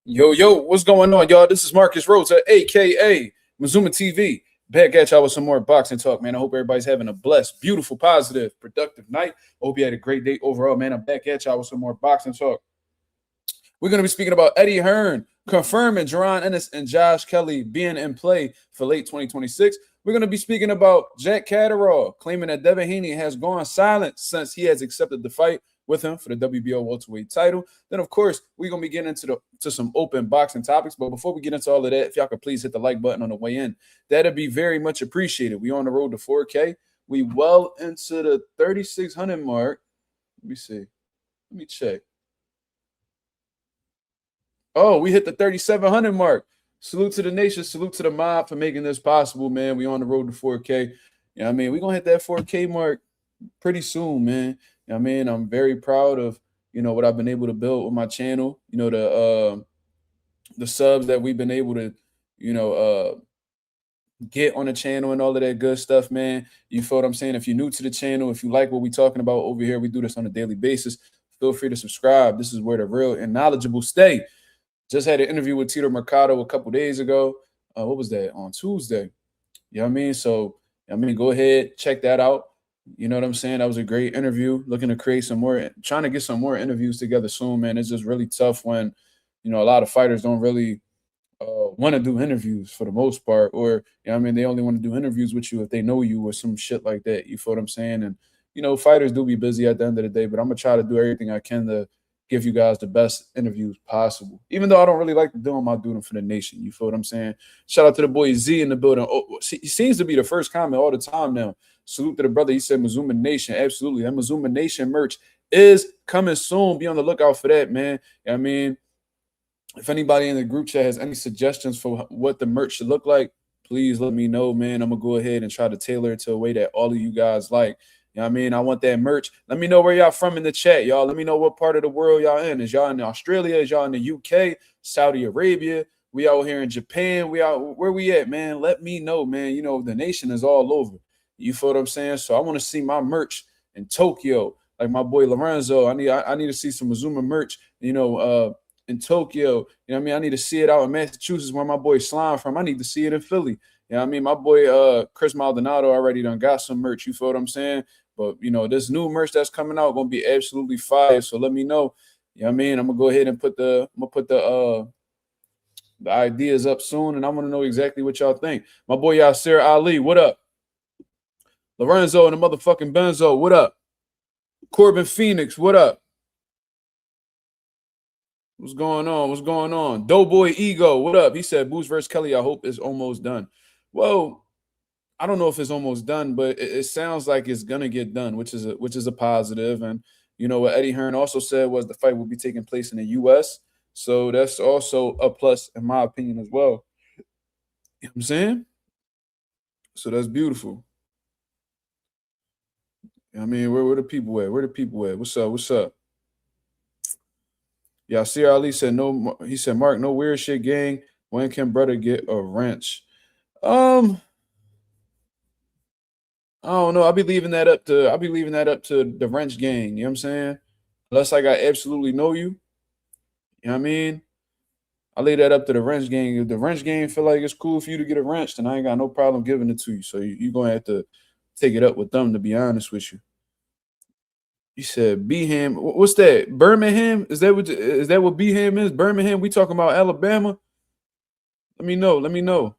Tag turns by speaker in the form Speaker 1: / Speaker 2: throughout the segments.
Speaker 1: Yo, yo, what's going on, y'all? This is Marcus Rosa, aka MAZUMA TV. Back at y'all with some more boxing talk, man. I hope everybody's having a blessed, beautiful, positive, productive night. I hope you had a great day overall, man. I'm back at y'all with some more boxing talk. We're going to be speaking about Eddie Hearn confirming Jaron Ennis and Josh Kelly being in play for late 2026. We're going to be speaking about Jack Catterall claiming that Devin Haney has gone silent since he has accepted the fight with him for the WBO welterweight title. Then, of course, we're going to be getting into some open boxing topics. But before we get into all of that, if y'all could please hit the like button on the way in, that'd be very much appreciated. We on the road to 4K. We well into the 3,600 mark. Let me see. Let me check. Oh, we hit the 3,700 mark. Salute to the nation. Salute to the mob for making this possible, man. We on the road to 4K. You know what I mean? We're going to hit that 4K mark pretty soon, man. You know what I mean? I'm very proud of, what I've been able to build with my channel. The subs that we've been able to, get on the channel and all of that good stuff, man. You feel what I'm saying? If you're new to the channel, if you like what we're talking about over here, we do this on a daily basis. Feel free to subscribe. This is where the real and knowledgeable stay. Just had an interview with Tito Mercado a couple days ago. What was that? On Tuesday. You know what I mean? So, go ahead, check that out. You know what I'm saying? That was a great interview. Looking to create some more, trying to get some more interviews together soon, man. It's just really tough when, a lot of fighters don't really want to do interviews for the most part. Or, they only want to do interviews with you if they know you or some shit like that. You feel what I'm saying? And, fighters do be busy at the end of the day, but I'm going to try to do everything I can to give you guys the best interviews possible. Even though I don't really like to do them, I'll do them for the nation. You feel what I'm saying? Shout out to the boy Z in the building. Oh, he seems to be the first comment all the time now. Salute to the brother. He said MAZUMA Nation. Absolutely. That MAZUMA Nation merch is coming soon. Be on the lookout for that, man. If anybody in the group chat has any suggestions for what the merch should look like, please let me know, man. I'm going to go ahead and try to tailor it to a way that all of you guys like. I want that merch. Let me know where y'all from in the chat, y'all. Let me know what part of the world y'all in. Is y'all in Australia? Is y'all in the UK? Saudi Arabia? We out here in Japan? Where we at, man? Let me know, man. The nation is all over. You feel what I'm saying? So I want to see my merch in Tokyo, like my boy Lorenzo. I need to see some MAZUMA merch, in Tokyo. I need to see it out in Massachusetts where my boy Slime from. I need to see it in Philly. My boy Chris Maldonado already done got some merch. You feel what I'm saying? But, this new merch that's coming out going to be absolutely fire. So let me know. I'm going to go ahead and put the ideas up soon, and I want to know exactly what y'all think. My boy Yasser Ali, what up? Lorenzo and the motherfucking Benzo, what up? Corbin Phoenix, what up? What's going on? What's going on? Doughboy Ego, what up? He said Boots versus Kelly, I hope is almost done. Well, I don't know if it's almost done, but it sounds like it's gonna get done, which is a positive. And what Eddie Hearn also said was the fight will be taking place in the U.S., so that's also a plus in my opinion as well. You know what I'm saying? So that's beautiful. Where the people at? Where the people at? What's up? What's up? Yeah, Sir Ali said no. He said, Mark, no weird shit, gang. When can brother get a wrench? I don't know. I'll be leaving that up to the wrench gang. You know what I'm saying? Unless I got absolutely know you. You know what I mean? I leave that up to the wrench gang. If the wrench gang feel like it's cool for you to get a wrench, then I ain't got no problem giving it to you. So you're gonna have to take it up with them, to be honest with you. You said Beham. What's that? Birmingham? Is that what Beham is? Birmingham? We talking about Alabama? Let me know. Let me know.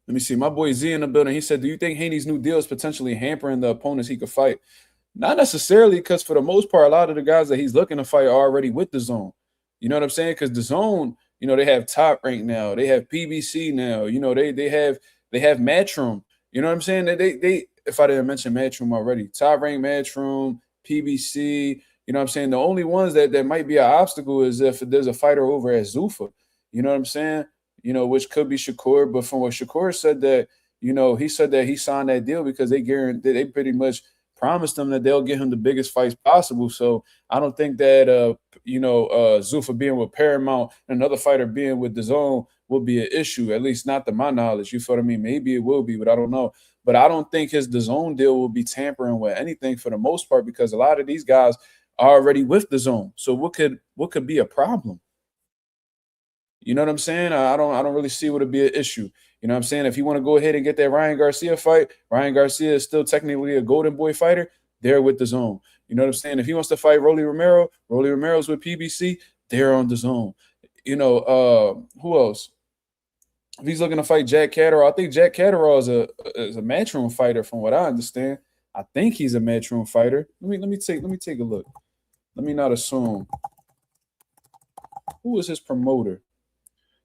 Speaker 1: Let me see. My boy Z in the building. He said, do you think Haney's new deal is potentially hampering the opponents he could fight? Not necessarily, because for the most part, a lot of the guys that he's looking to fight are already with the zone. You know what I'm saying? Because the zone, they have Top Rank now. They have PBC now. They have Matchroom. You know what I'm saying? They if I didn't mention Matchroom already, Top Rank, Matchroom, PBC. You know what I'm saying? The only ones that might be an obstacle is if there's a fighter over at Zuffa. You know what I'm saying? Which could be Shakur. But from what Shakur said that, he said that he signed that deal because they pretty much promised him that they'll get him the biggest fights possible. So I don't think that, Zuffa being with Paramount and another fighter being with the zone will be an issue, at least not to my knowledge. You feel what I mean? Maybe it will be, but I don't know. But I don't think his DAZN deal will be tampering with anything for the most part, because a lot of these guys are already with the zone. So what could be a problem? You know what I'm saying? I don't really see what would be an issue. You know what I'm saying? If you want to go ahead and get that Ryan Garcia fight, Ryan Garcia is still technically a Golden Boy fighter. They're with the zone. You know what I'm saying? If he wants to fight Rolly Romero's with PBC, they're on the zone. You know, who else? If he's looking to fight Jack Catterall, I think Jack Catterall is a matchroom fighter, from what I understand. I think he's a matchroom fighter. Let me take a look. Let me not assume. Who is his promoter?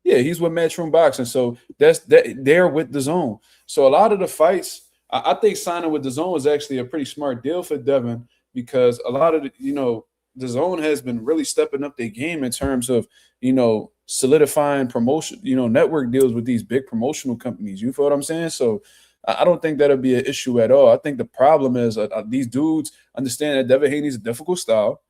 Speaker 1: Yeah, he's with Matchroom Boxing. So they're with the zone. So a lot of the fights, I think signing with the zone is actually a pretty smart deal for Devin, because a lot of the zone has been really stepping up their game in terms of, solidifying promotion, network deals with these big promotional companies. You feel what I'm saying? So I don't think that'll be an issue at all. I think the problem is these dudes understand that Devin Haney's a difficult style.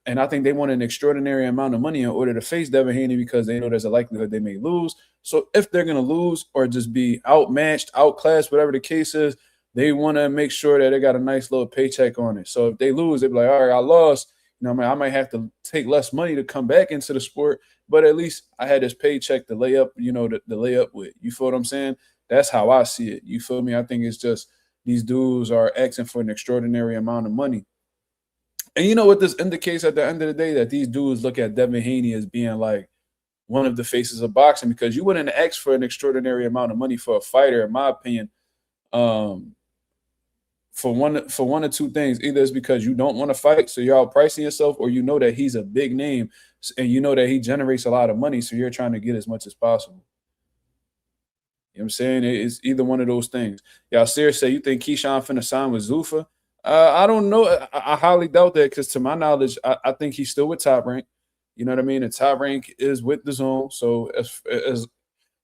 Speaker 1: And I think they want an extraordinary amount of money in order to face Devin Haney, because they know there's a likelihood they may lose. So if they're going to lose or just be outmatched, outclassed, whatever the case is, they want to make sure that they got a nice little paycheck on it. So if they lose, they'll be like, all right, I lost. I might have to take less money to come back into the sport, but at least I had this paycheck to lay up, to lay up with. You feel what I'm saying? That's how I see it. You feel me? I think it's just these dudes are asking for an extraordinary amount of money. And you know what this indicates at the end of the day? That these dudes look at Devin Haney as being like one of the faces of boxing, because you wouldn't ask for an extraordinary amount of money for a fighter, in my opinion, for one or two things. Either it's because you don't want to fight, so you're outpricing yourself, or you know that he's a big name and you know that he generates a lot of money, so you're trying to get as much as possible. You know what I'm saying? It's either one of those things. Y'all serious say you think Keyshawn finna sign with Zuffa? I don't know. I highly doubt that, because to my knowledge, I think he's still with Top Rank. You know what I mean? And Top Rank is with the zone. So as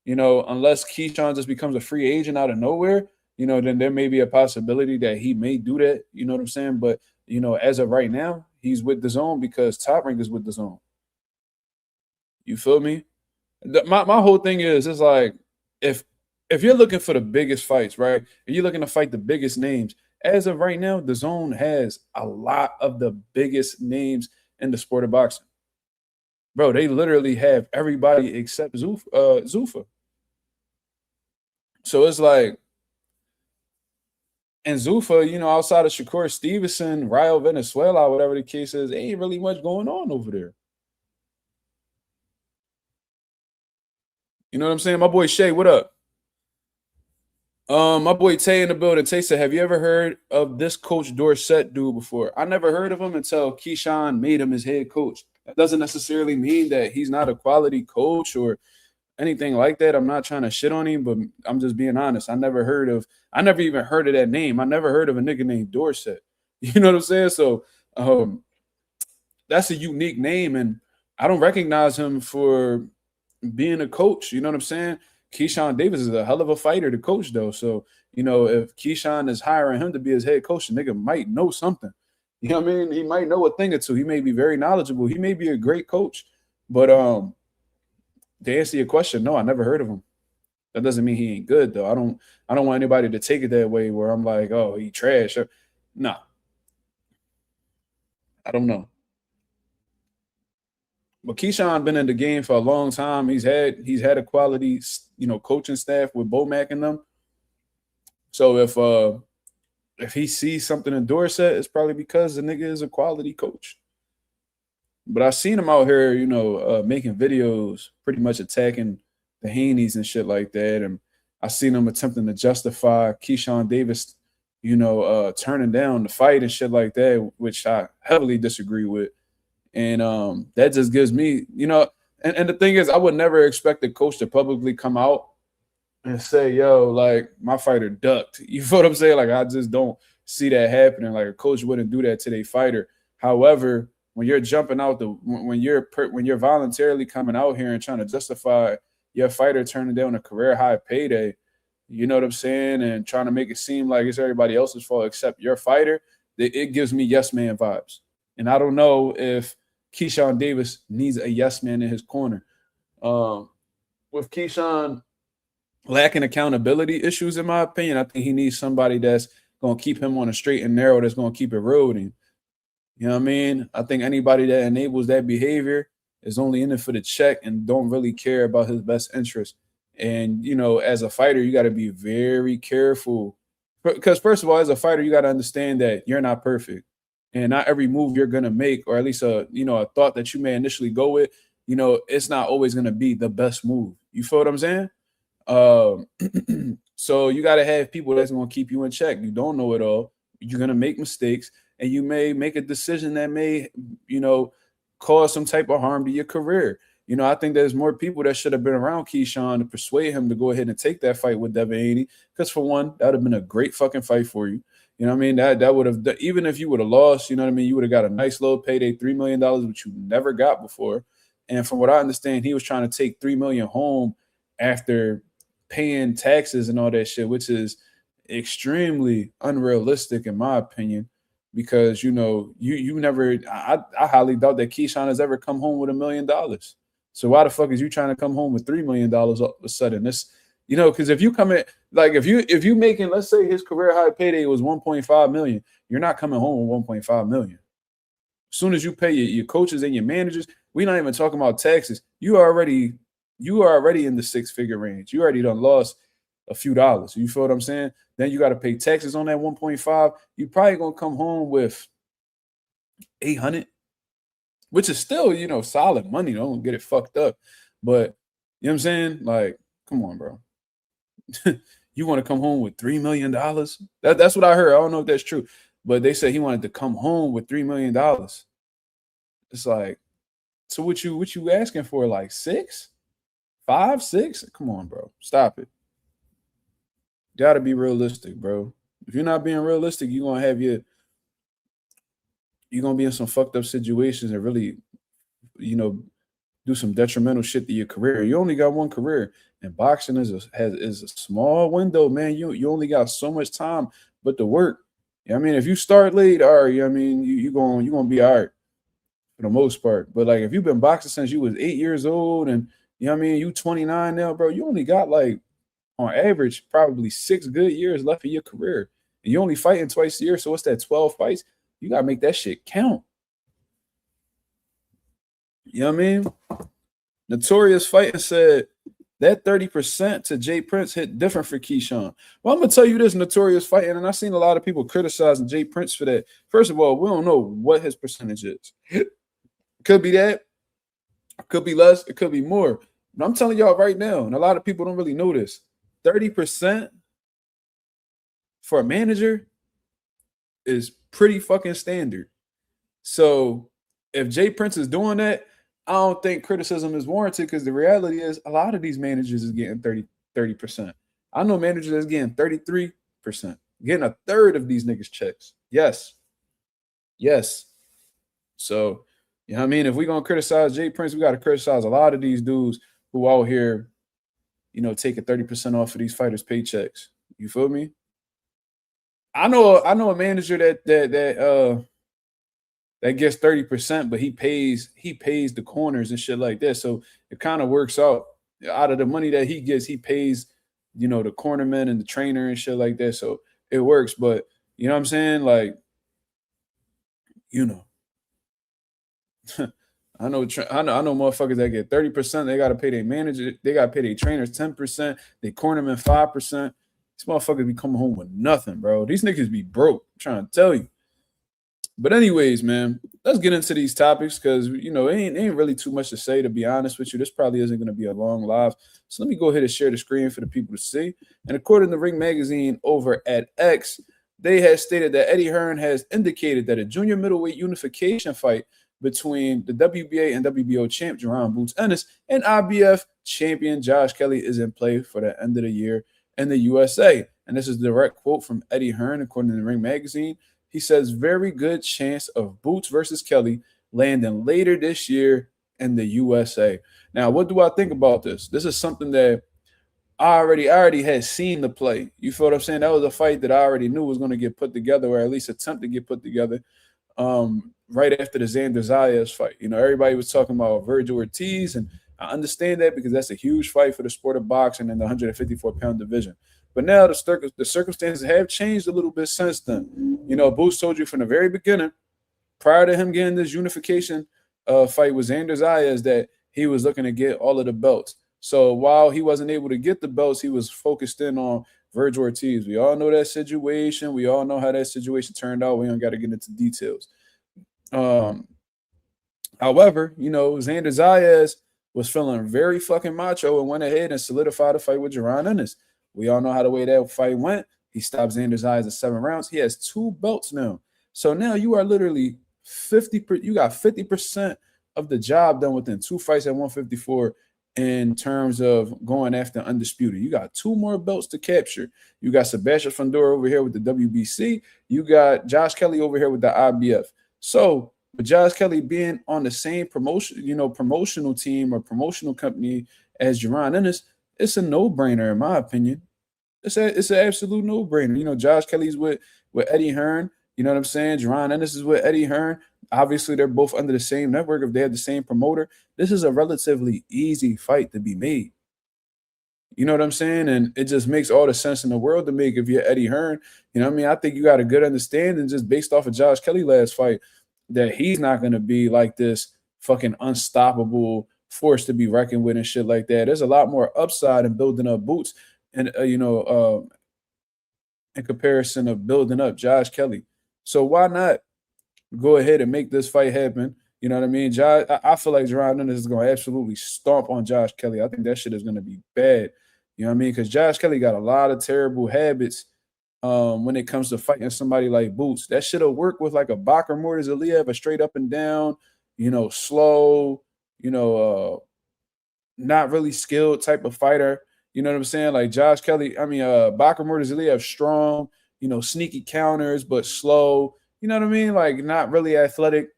Speaker 1: unless Keyshawn just becomes a free agent out of nowhere, then there may be a possibility that he may do that. You know what I'm saying? But as of right now, he's with the zone because Top Rank is with the zone. You feel me? My whole thing is, it's like, if you're looking for the biggest fights, right, and you're looking to fight the biggest names, as of right now, the zone has a lot of the biggest names in the sport of boxing. Bro, they literally have everybody except Zuffa. So it's like, and Zuffa, outside of Shakur Stevenson, Rayo Venezuela, whatever the case is, ain't really much going on over there. You know what I'm saying? My boy Shay, what up? My boy Tay in the building. Tay said, have you ever heard of this Coach Dorsett dude before? I never heard of him until Keyshawn made him his head coach. That doesn't necessarily mean that he's not a quality coach or anything like that. I'm not trying to shit on him, but I'm just being honest. I never even heard of that name. I never heard of a nigga named Dorsett. You know what I'm saying? So that's a unique name, and I don't recognize him for being a coach. You know what I'm saying? Keyshawn Davis is a hell of a fighter to coach, though. So, if Keyshawn is hiring him to be his head coach, the nigga might know something. You know what I mean? He might know a thing or two. He may be very knowledgeable. He may be a great coach. But to answer your question, no, I never heard of him. That doesn't mean he ain't good, though. I don't want anybody to take it that way where I'm like, oh, he trash. Nah. I don't know. But Keyshawn been in the game for a long time. He's had a quality, coaching staff with Bomac and them. So if he sees something in Dorsett, it's probably because the nigga is a quality coach. But I've seen him out here, making videos, pretty much attacking the Haneys and shit like that. And I've seen him attempting to justify Keyshawn Davis, turning down the fight and shit like that, which I heavily disagree with. And that just gives me, and the thing is, I would never expect the coach to publicly come out and say, yo, like, my fighter ducked. You feel what I'm saying? Like, I just don't see that happening. Like, a coach wouldn't do that to their fighter. However, when you're jumping out when you're voluntarily coming out here and trying to justify your fighter turning down a career high payday, you know what I'm saying, and trying to make it seem like it's everybody else's fault except your fighter, it gives me yes man vibes. And I don't know if Keyshawn Davis needs a yes man in his corner. With Keyshawn lacking accountability issues, in my opinion, I think he needs somebody that's going to keep him on a straight and narrow, that's going to keep it rolling. You know what I mean? I think anybody that enables that behavior is only in it for the check and don't really care about his best interest. And, you know, as a fighter, you got to be very careful because, first of all, as a fighter, you got to understand that you're not perfect. And not every move you're going to make, or at least a thought that you may initially go with, it's not always going to be the best move. You feel what I'm saying? So you got to have people that's going to keep you in check. You don't know it all. You're going to make mistakes, and you may make a decision that may, cause some type of harm to your career. I think there's more people that should have been around Keyshawn to persuade him to go ahead and take that fight with Devin Haney. Because for one, that would have been a great fucking fight for you. You know what I mean? That would have, even if you would have lost, you know what I mean? You would have got a nice little payday, $3 million, which you never got before. And from what I understand, he was trying to take $3 million home after paying taxes and all that shit, which is extremely unrealistic in my opinion. Because, you never, I highly doubt that Keyshawn has ever come home with $1 million. So why the fuck is you trying to come home with $3 million all of a sudden? This, because if you come in, like if you making, let's say his career high payday was 1.5 million, you're not coming home with 1.5 million. As soon as you pay your coaches and your managers, we're not even talking about taxes. You are already in the 6-figure range. You already done lost a few dollars. You feel what I'm saying? Then you got to pay taxes on that 1.5. You probably gonna come home with 800, which is still, solid money. Don't get it fucked up. But you know what I'm saying? Like, come on, bro. You want to come home with $3 million? That's what I heard. I don't know if that's true, but they said he wanted to come home with $3 million. It's like, so what you asking for? Like 6, 5, 6? Come on, bro. Stop it. Gotta be realistic, bro. If you're not being realistic, you're gonna be in some fucked up situations and really, do some detrimental shit to your career. You only got one career, and boxing is a small window, man. You only got so much time, but the work. I mean, if you start late, all right, you're gonna be all right for the most part. But like, if you've been boxing since you was 8 years old, and you 29 now, bro, you only got like, on average, probably 6 good years left of your career. And you only fighting twice a year. So what's that, 12 fights? You got to make that shit count. You know what I mean? Notorious Fighting said that 30% to Jay Prince hit different for Keyshawn. Well, I'm going to tell you this, Notorious Fighting, and I've seen a lot of people criticizing Jay Prince for that. First of all, we don't know what his percentage is. Could be that. Could be less. It could be more. But I'm telling y'all right now, and a lot of people don't really know this, 30% for a manager is pretty fucking standard. So if Jay Prince is doing that, I don't think criticism is warranted, because the reality is a lot of these managers is getting 30%. I know managers that's getting 33%, getting a third of these niggas checks. Yes. So, you know what I mean? If we're going to criticize Jay Prince, we got to criticize a lot of these dudes who out here, taking 30% off of these fighters' paychecks. You feel me? I know a manager that gets 30%, but he pays the corners and shit like that. So it kind of works out. Out of the money that he gets, he pays, the cornerman and the trainer and shit like that. So it works. But you know what I'm saying? Like, I know motherfuckers that get 30%. They got to pay their manager. They got to pay their trainers 10%. They cornermen 5%. These motherfuckers be coming home with nothing, bro. These niggas be broke. I'm trying to tell you. But anyways, man, let's get into these topics, because, it ain't really too much to say, to be honest with you. This probably isn't going to be a long live. So let me go ahead and share the screen for the people to see. And according to Ring Magazine over at X, they had stated that Eddie Hearn has indicated that a junior middleweight unification fight between the WBA and WBO champ Jaron Boots Ennis and IBF champion Josh Kelly is in play for the end of the year in the USA. And this is a direct quote from Eddie Hearn, according to the Ring Magazine. He says, very good chance of Boots versus Kelly landing later this year in the USA. Now, what do I think about this? This is something that I already had seen the play. You feel what I'm saying? That was a fight that I already knew was going to get put together, or at least attempt to get put together, right after the Xander Zayas fight. Everybody was talking about Virgil Ortiz, and I understand that because that's a huge fight for the sport of boxing in the 154-pound division. But now the circumstances have changed a little bit since then. Boots told you from the very beginning, prior to him getting this unification fight with Xander Zayas that he was looking to get all of the belts. So while he wasn't able to get the belts, he was focused in on Vergil Ortiz. We all know that situation. We all know how that situation turned out. We don't got to get into details. However, Xander Zayas was feeling very fucking macho and went ahead and solidified a fight with Jaron Ennis. We all know how the way that fight went. He stopped Xander Zayas in 7 rounds. He has 2 belts now. So now you are literally 50%. You got 50% of the job done within 2 fights at 154 in terms of going after undisputed. You got 2 more belts to capture. You got Sebastian Fundora over here with the WBC. You got Josh Kelly over here with the IBF. So with Josh Kelly being on the same promotional team or promotional company as Jaron Ennis, it's a no-brainer in my opinion. It's an absolute no-brainer. Josh Kelly's with Eddie Hearn. You know what I'm saying? Jaron Ennis is with Eddie Hearn. Obviously, they're both under the same network. If they have the same promoter, this is a relatively easy fight to be made. You know what I'm saying? And it just makes all the sense in the world to make if you're Eddie Hearn. You know what I mean? I think you got a good understanding just based off of Josh Kelly last fight that he's not going to be like this fucking unstoppable force to be reckoned with and shit like that. There's a lot more upside in building up Boots and, in comparison of building up Josh Kelly. So why not go ahead and make this fight happen? You know what I mean? I feel like Jaron Ennis is going to absolutely stomp on Josh Kelly. I think that shit is going to be bad. You know what I mean? Because Josh Kelly got a lot of terrible habits when it comes to fighting somebody like Boots. That shit'll work with like a Bakar Murtazaliev, a straight up and down, slow, not really skilled type of fighter. You know what I'm saying? Like Josh Kelly, Bakar Murtazaliev, strong, sneaky counters, but slow. You know what I mean? Like not really athletic.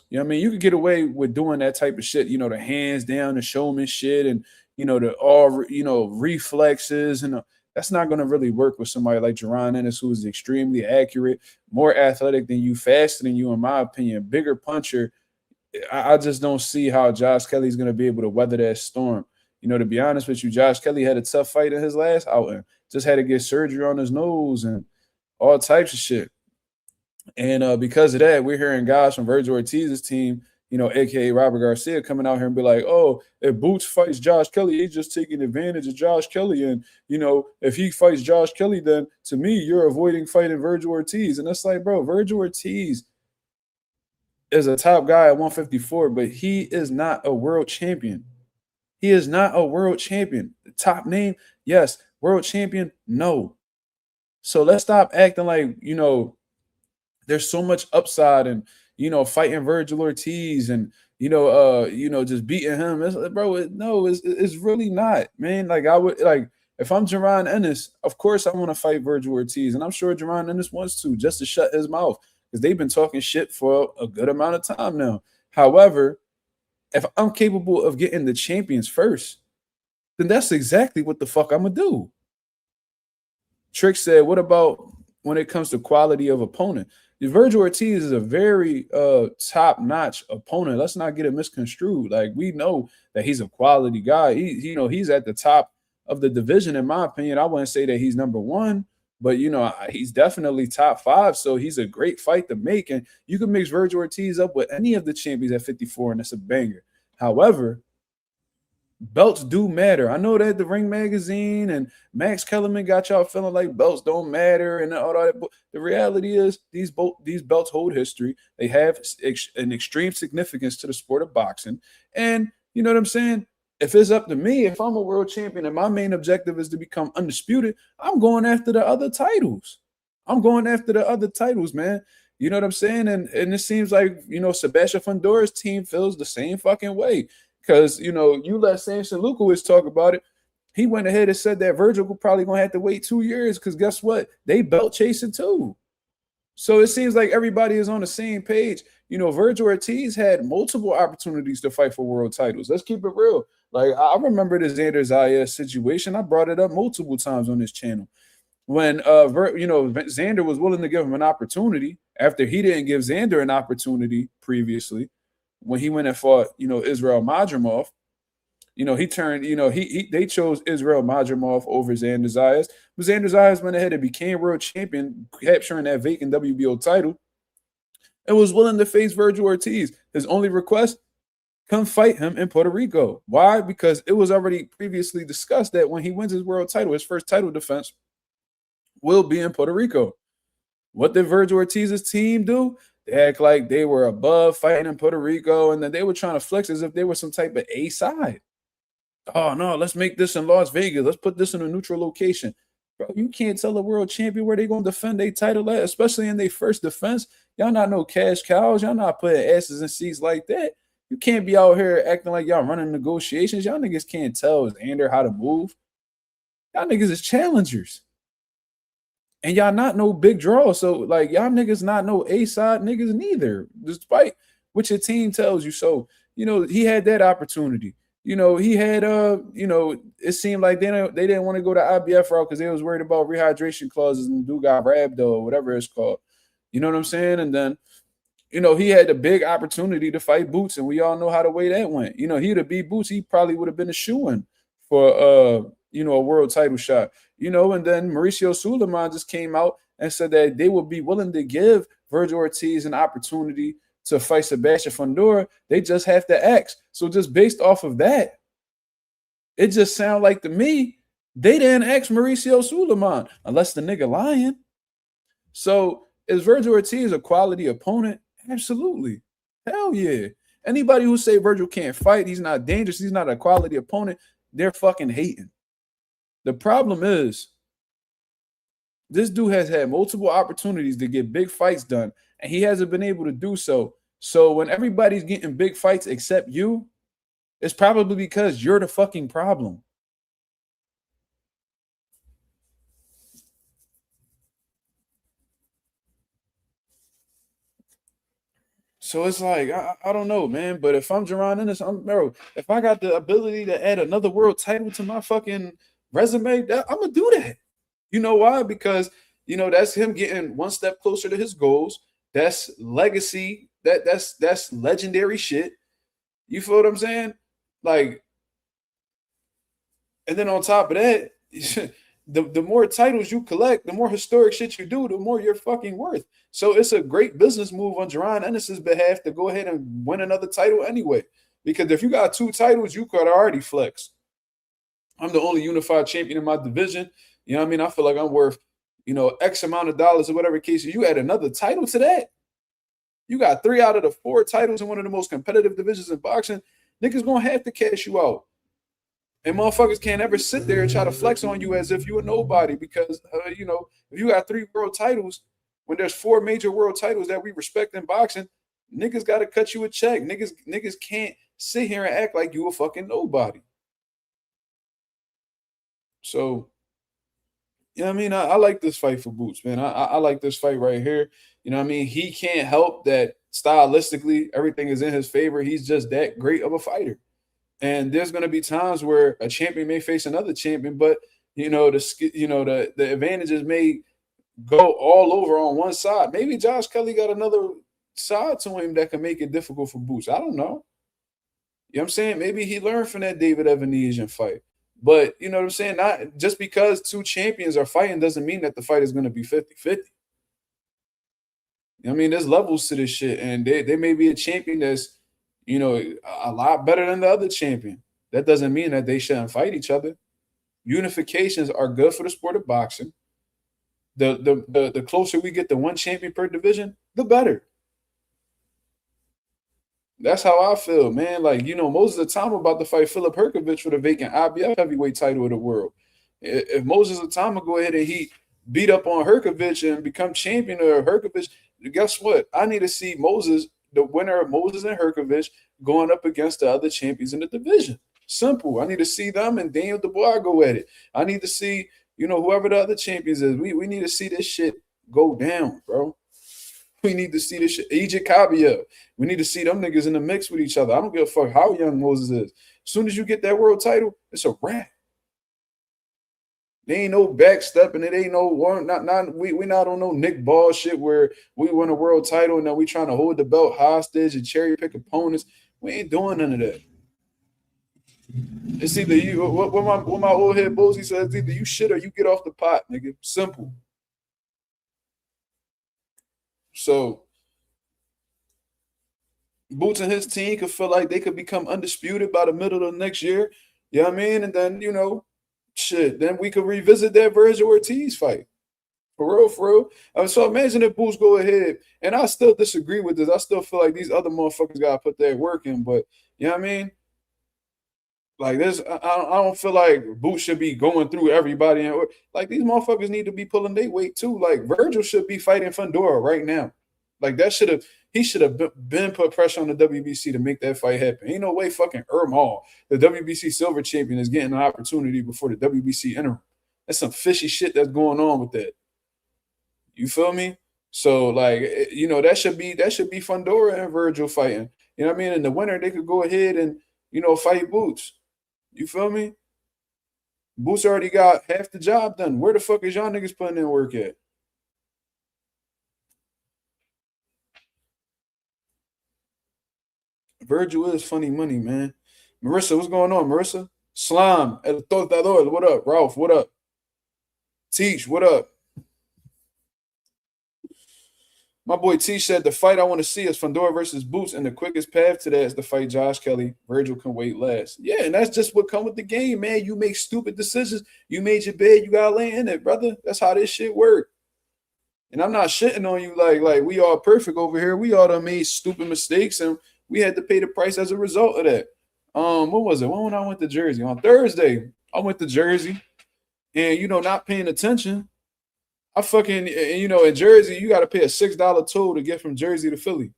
Speaker 1: You know what I mean? You could get away with doing that type of shit, the hands down, the showman shit, and, the all, reflexes. And that's not going to really work with somebody like Jaron Ennis, who is extremely accurate, more athletic than you, faster than you, in my opinion, bigger puncher. I just don't see how Josh Kelly's going to be able to weather that storm. To be honest with you, Josh Kelly had a tough fight in his last outing. Just had to get surgery on his nose and all types of shit. And because of that, we're hearing guys from Vergil Ortiz's team, a.k.a. Robert Garcia, coming out here and be like, oh, if Boots fights Josh Kelly, he's just taking advantage of Josh Kelly. And, if he fights Josh Kelly, then to me, you're avoiding fighting Vergil Ortiz. And it's like, bro, Vergil Ortiz is a top guy at 154, but he is not a world champion. He is not a world champion. Top name, yes. World champion, no. So let's stop acting like, there's so much upside and, fighting Vergil Ortiz and, just beating him. It's really not, man. Like if I'm Jaron Ennis, of course I want to fight Vergil Ortiz. And I'm sure Jaron Ennis wants to, just to shut his mouth, because they've been talking shit for a good amount of time now. However, if I'm capable of getting the champions first, then that's exactly what the fuck I'm going to do. Trick said, what about when it comes to quality of opponent? Vergil Ortiz is a very top-notch opponent. Let's not get it misconstrued. Like, we know that he's a quality guy. He's at the top of the division, in my opinion. I wouldn't say that he's number 1, but, he's definitely top 5, so he's a great fight to make. And you can mix Vergil Ortiz up with any of the champions at 54, and it's a banger. However, belts do matter. I know that the Ring Magazine and Max Kellerman got y'all feeling like belts don't matter and all that. But the reality is these belts hold history. They have an extreme significance to the sport of boxing. And you know what I'm saying? If it's up to me, if I'm a world champion and my main objective is to become undisputed, I'm going after the other titles. Man. You know what I'm saying? And it seems like, Sebastian Fundora's team feels the same fucking way. Because, you let Samson Lukowicz talk about it. He went ahead and said that Vergil probably going to have to wait 2 years because guess what? They belt chasing too. So it seems like everybody is on the same page. Vergil Ortiz had multiple opportunities to fight for world titles. Let's keep it real. Like, I remember the Xander Zayas situation. I brought it up multiple times on this channel. When, Xander was willing to give him an opportunity after he didn't give Xander an opportunity previously. When he went and fought, Israel Madrimov, he turned, they chose Israel Madrimov over Xander Zayas. But Xander Zayas went ahead and became world champion, capturing that vacant WBO title, and was willing to face Vergil Ortiz. His only request, come fight him in Puerto Rico. Why? Because it was already previously discussed that when he wins his world title, his first title defense will be in Puerto Rico. What did Virgil Ortiz's team do? They act like they were above fighting in Puerto Rico, and then they were trying to flex as if they were some type of A side. Oh no, let's make this in Las Vegas. Let's put this in a neutral location. Bro, you can't tell a world champion where they gonna defend their title at, especially in their first defense. Y'all not no cash cows. Y'all not putting asses in seats like that. You can't be out here acting like y'all running negotiations. Y'all niggas can't tell Xander how to move. Y'all niggas is challengers. And y'all not no big draw. So, like, y'all niggas not no A-side niggas neither, despite what your team tells you. So, he had that opportunity. He had, it seemed like they didn't want to go to IBF route because they was worried about rehydration clauses and dude got rhabdo or whatever it's called. You know what I'm saying? And then, he had a big opportunity to fight Boots, and we all know how the way that went. He'd have beat Boots, he probably would have been a shoo-in for, a world title shot. And then Mauricio Suleiman just came out and said that they would be willing to give Virgil Ortiz an opportunity to fight Sebastian Fundora. They just have to ask. So just based off of that, it just sounds like to me, they didn't ask Mauricio Suleiman, unless the nigga lying. So is Virgil Ortiz a quality opponent? Absolutely. Hell yeah. Anybody who say Virgil can't fight, he's not dangerous, he's not a quality opponent, they're fucking hating. The problem is, this dude has had multiple opportunities to get big fights done, and he hasn't been able to do so. So when everybody's getting big fights except you, it's probably because you're the fucking problem. So it's like, I don't know, man. But if I'm Jaron Ennis, if I got the ability to add another world title to my fucking resume, I'm gonna do that. You know why? Because that's him getting one step closer to his goals. That's legacy. That's legendary shit. You feel what I'm saying? Like, and then on top of that, the more titles you collect, the more historic shit you do, the more you're fucking worth. So it's a great business move on Jaron Ennis's behalf to go ahead and win another title anyway. Because if you got 2 titles, you could already flex. I'm the only unified champion in my division. You know what I mean? I feel like I'm worth, X amount of dollars or whatever case. You add another title to that. You got 3 out of the 4 titles in one of the most competitive divisions in boxing. Niggas gonna have to cash you out. And motherfuckers can't ever sit there and try to flex on you as if you were nobody because, if you got 3 world titles, when there's 4 major world titles that we respect in boxing, niggas got to cut you a check. Niggas can't sit here and act like you a fucking nobody. So, I like this fight for Boots, man. I like this fight right here. He can't help that stylistically everything is in his favor. He's just that great of a fighter. And there's going to be times where a champion may face another champion, but the advantages may go all over on one side. Maybe Josh Kelly got another side to him that can make it difficult for Boots. I don't know. You know what I'm saying? Maybe he learned from that David Evanesian fight. But you know what I'm saying? Not just because 2 champions are fighting doesn't mean that the fight is going to be 50-50. There's levels to this shit, and there may be a champion that's a lot better than the other champion. That doesn't mean that they shouldn't fight each other. Unifications are good for the sport of boxing. The closer we get to 1 champion per division, the better. That's how I feel, man. Like, Moses Atama about to fight Philip Herkovich for the vacant IBF heavyweight title of the world. If Moses Atama go ahead and he beat up on Herkovich and become champion of Herkovich, guess what? I need to see Moses, the winner of Moses and Herkovich, going up against the other champions in the division. Simple. I need to see them and Daniel Dubois go at it. I need to see, whoever the other champions is. We need to see this shit go down, bro. We need to see this shit. EJ Cabia. We need to see them niggas in the mix with each other. I don't give a fuck how young Moses is. As soon as you get that world title, it's a wrap. There ain't no backstepping. It ain't no one. We not on no Nick Ball shit where we win a world title and then we trying to hold the belt hostage and cherry pick opponents. We ain't doing none of that. It's either you. What my old head Bozy says, either you shit or you get off the pot, nigga. Simple. So, Boots and his team could feel like they could become undisputed by the middle of next year. You know what I mean? And then, shit, then we could revisit that Virgil Ortiz fight. For real, for real. So imagine if Boots go ahead, and I still disagree with this. I still feel like these other motherfuckers got to put their work in, but you know what I mean? Like this, I don't feel like Boots should be going through everybody. And like these motherfuckers need to be pulling their weight too. Like Virgil should be fighting Fundora right now. Like he should have been put pressure on the WBC to make that fight happen. Ain't no way fucking Ermal, the WBC silver champion, is getting an opportunity before the WBC interim. That's some fishy shit that's going on with that. You feel me? So like that should be Fundora and Virgil fighting. You know what I mean? In the winter they could go ahead and fight Boots. You feel me? Boots already got half the job done. Where the fuck is y'all niggas putting in work at? Virgil is funny money, man. Marissa, what's going on, Marissa? Slime, El Tortador, what up? Ralph, what up? Teach, what up? My boy Teach said the fight I want to see is Fundora versus Boots, and the quickest path to that is to fight Josh Kelly. Virgil can wait last. Yeah, and that's just what come with the game, man. You make stupid decisions. You made your bed, you gotta lay in it, brother. That's how this shit work. And I'm not shitting on you like we all perfect over here. We all done made stupid mistakes, and we had to pay the price as a result of that. What was it? When I went to Jersey? On Thursday, I went to Jersey, and not paying attention. I fucking, in Jersey, you got to pay a $6 toll to get from Jersey to Philly.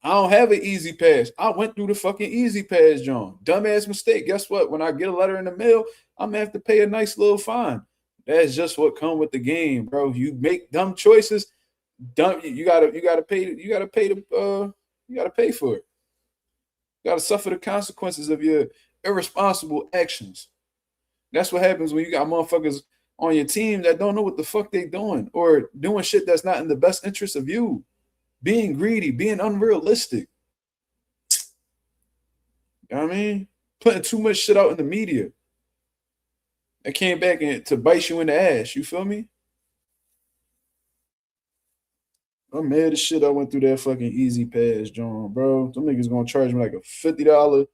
Speaker 1: I don't have an easy pass. I went through the fucking easy pass, John. Dumbass mistake. Guess what? When I get a letter in the mail, I'm gonna have to pay a nice little fine. That's just what come with the game, bro. You make dumb choices, you gotta pay for it. You gotta suffer the consequences of your irresponsible actions. That's what happens when you got motherfuckers on your team that don't know what the fuck they doing or doing shit that's not in the best interest of you. Being greedy, being unrealistic. You know what I mean? Putting too much shit out in the media. It came back to bite you in the ass. You feel me? I'm mad as shit I went through that fucking easy pass, John, bro. Some niggas gonna charge me like a $50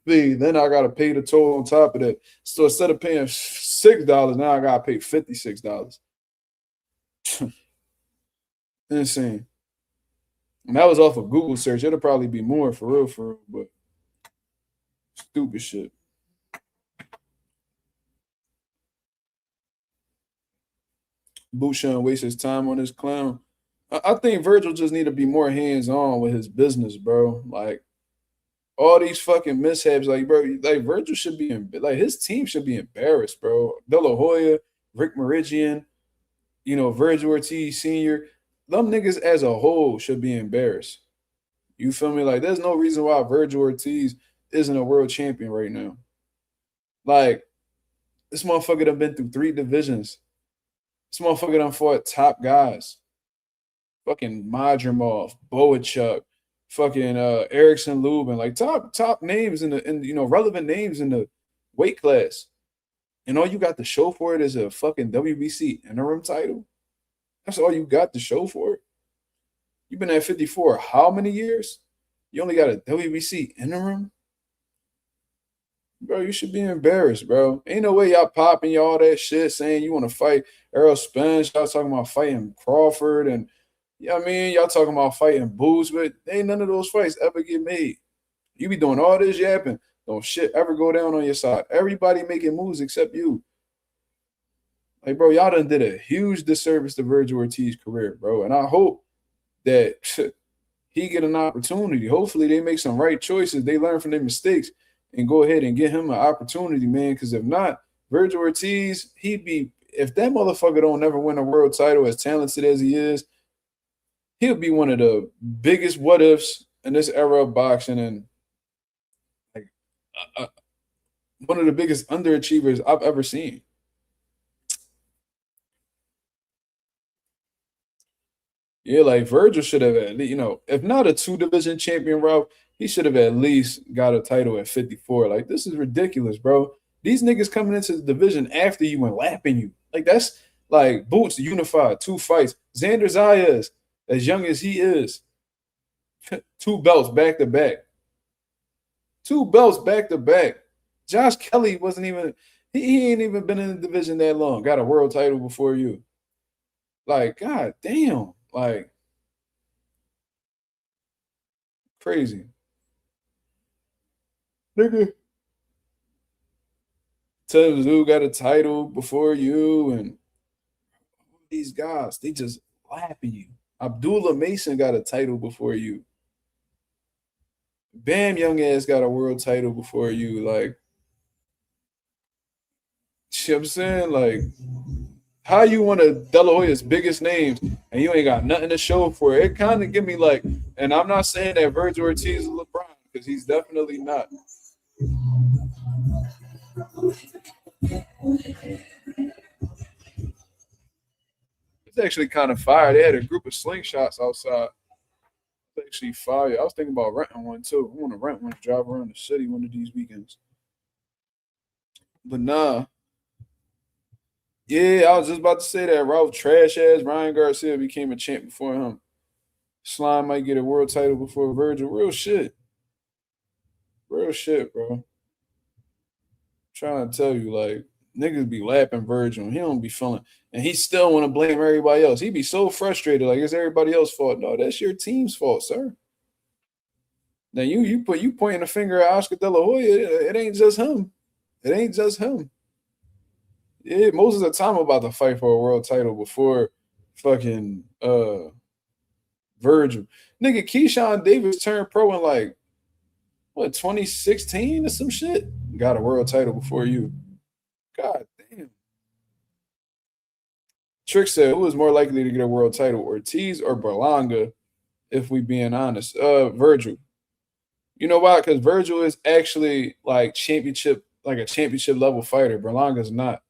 Speaker 1: fee. Then I gotta pay the toll on top of that. So instead of paying $6, now I gotta pay $56. Insane. And that was off of Google search. It'll probably be more for real, but stupid shit. Boots shouldn't waste his time on this clown. I think Virgil just need to be more hands-on with his business, bro. Like all these fucking mishaps, like bro, like Virgil should be like his team should be embarrassed, bro. De La Hoya, Rick Meridian, Virgil Ortiz Sr. Them niggas as a whole should be embarrassed. You feel me? Like there's no reason why Virgil Ortiz isn't a world champion right now. Like this motherfucker done been through 3 divisions. This motherfucker done fought top guys. Fucking Madrimov, Boachuk, fucking Erickson Lubin, like top names in relevant names in the weight class. And all you got to show for it is a fucking WBC interim title. That's all you got to show for it. You've been at 54 how many years? You only got a WBC interim? Bro, you should be embarrassed, bro. Ain't no way y'all popping y'all that shit saying you want to fight Errol Spence. Y'all talking about fighting Crawford and I mean, y'all talking about fighting Boots, but ain't none of those fights ever get made. You be doing all this yapping. Don't shit ever go down on your side. Everybody making moves except you. Like, bro, y'all done did a huge disservice to Virgil Ortiz's career, bro. And I hope that he get an opportunity. Hopefully they make some right choices. They learn from their mistakes and go ahead and get him an opportunity, man. Because if not, Virgil Ortiz, if that motherfucker don't never win a world title as talented as he is, he'll be one of the biggest what ifs in this era of boxing and like one of the biggest underachievers I've ever seen. Yeah, like Virgil should have at least, if not a 2-division champion route, he should have at least got a title at 54. Like, this is ridiculous, bro. These niggas coming into the division after you and lapping you. Like, that's like Boots unified, 2 fights. Xander Zayas, as young as he is, 2 belts back to back. 2 belts back to back. Josh Kelly wasn't even he ain't even been in the division that long. Got a world title before you. Like, god damn. Like, crazy. Nigga. Tzu got a title before you, and these guys, they just lapping you. Abdullah Mason got a title before you. Bam young ass got a world title before you. Like, you know what I'm saying? Like, how you one of De La Hoya's biggest names and you ain't got nothing to show for it? It kind of give me like, and I'm not saying that Virgil Ortiz is LeBron, because he's definitely not. It's actually kind of fire. They had a group of slingshots outside. It's actually fire. I was thinking about renting one too. I want to rent one to drive around the city one of these weekends. But nah. Yeah, I was just about to say that Ralph trash ass Ryan Garcia became a champ before him. Slime might get a world title before Virgil. Real shit. Real shit, bro. I'm trying to tell you, like, niggas be lapping Virgil. He don't be feeling, and he still want to blame everybody else. He be so frustrated, like it's everybody else's fault. No, that's your team's fault, sir. Now you pointing a finger at Oscar De La Hoya. It ain't just him. It ain't just him. Yeah, most of the time about to fight for a world title before fucking Virgil. Nigga, Keyshawn Davis turned pro in like what 2016 or some shit. Got a world title before you. God damn. Trick said, who is more likely to get a world title, Ortiz or Berlanga? If we being honest, Virgil. You know why? Because Virgil is actually like a championship level fighter. Berlanga's not.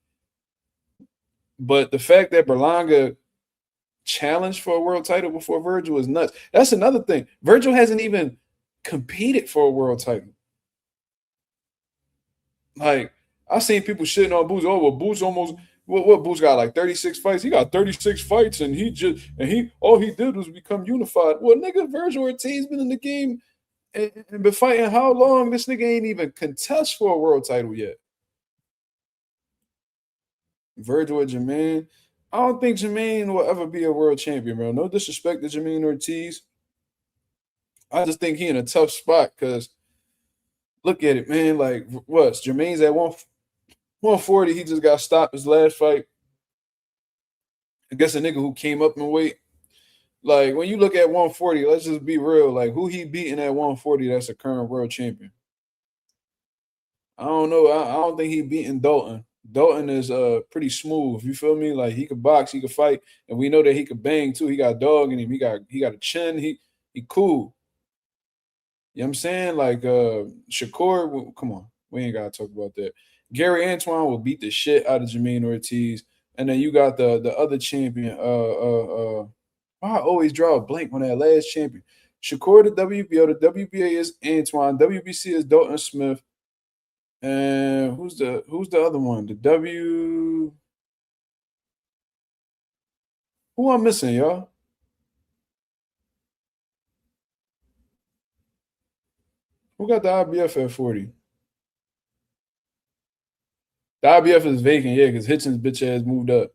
Speaker 1: But the fact that Berlanga challenged for a world title before Virgil is nuts. That's another thing. Virgil hasn't even competed for a world title. Like, I seen people shitting on Boots. Oh, well, Boots almost what Boots got like 36 fights. He got 36 fights, and he all he did was become unified. Well, nigga, Virgil Ortiz been in the game and been fighting how long? This nigga ain't even contest for a world title yet. Virgil or Jermaine. I don't think Jermaine will ever be a world champion, bro. No disrespect to Jermaine Ortiz. I just think he in a tough spot because look at it, man. Like, what? Jermaine's at 140. He just got stopped his last fight. I guess a nigga who came up in weight. Like, when you look at 140, let's just be real. Like, who he beating at 140 that's a current world champion? I don't know. I don't think he beating Dalton. Dalton is pretty smooth. You feel me? Like, he could box, he could fight, and we know that he could bang too. He got dog in him. He got a chin. He cool. You know what I'm saying? Like Shakur, come on. We ain't gotta talk about that. Gary Antoine will beat the shit out of Jermaine Ortiz. And then you got the other champion. I always draw a blank on that last champion. Shakur the WBO. The WBA is Antoine. WBC is Dalton Smith. And who's the other one? The who I'm missing, y'all? Who got the IBF at 40? The IBF is vacant, yeah, because Hitchens bitch ass moved up.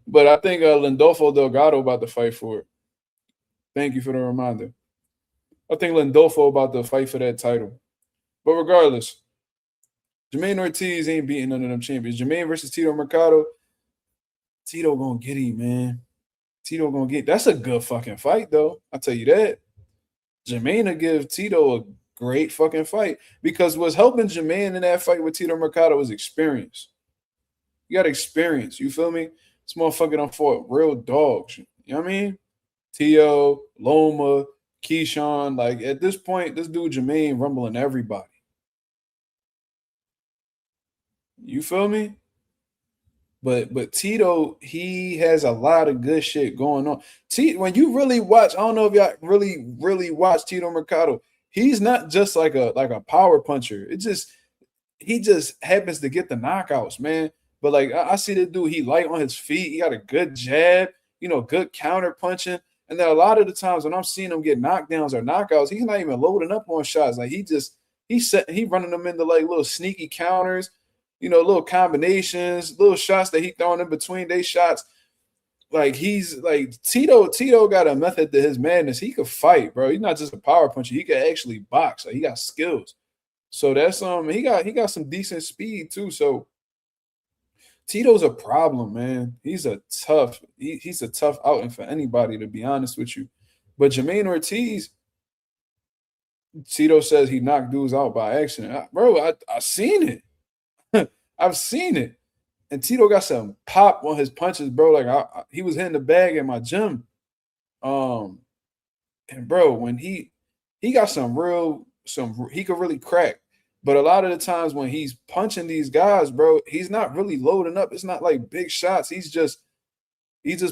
Speaker 1: But I think Lindolfo Delgado about to fight for it. Thank you for the reminder. I think Lindolfo about to fight for that title. But regardless, Jermaine Ortiz ain't beating none of them champions. Jermaine versus Tito Mercado. Tito gonna get him, man. Tito gonna get. That's a good fucking fight, though. I'll tell you that. Jermaine will give Tito a great fucking fight because what's helping Jermaine in that fight with Tito Mercado is experience. You got experience. You feel me? This motherfucker done fought real dogs. You know what I mean? Tio, Loma, Keyshawn. Like, at this point, this dude Jermaine rumbling everybody. You feel me? But Tito, he has a lot of good shit going on. When you really watch, I don't know if y'all really watch Tito Mercado. He's not just like a power puncher. He just happens to get the knockouts, man. But like I see this dude, he light on his feet. He got a good jab, good counter punching. And then a lot of the times when I'm seeing him get knockdowns or knockouts, he's not even loading up on shots. Like he running them into like little sneaky counters, little combinations, little shots that he throwing in between they shots. Like he's like Tito got a method to his madness. He could fight, bro. He's not just a power puncher. He could actually box. Like he got skills. So that's he got some decent speed too. So Tito's a problem, man. He's a tough outing for anybody, to be honest with you. But Jermaine Ortiz, Tito says he knocked dudes out by accident. Bro, I seen it. I've seen it. And Tito got some pop on his punches, bro. Like he was hitting the bag at my gym. And bro, when he got he could really crack. But a lot of the times when he's punching these guys, bro, he's not really loading up. It's not like big shots. He's just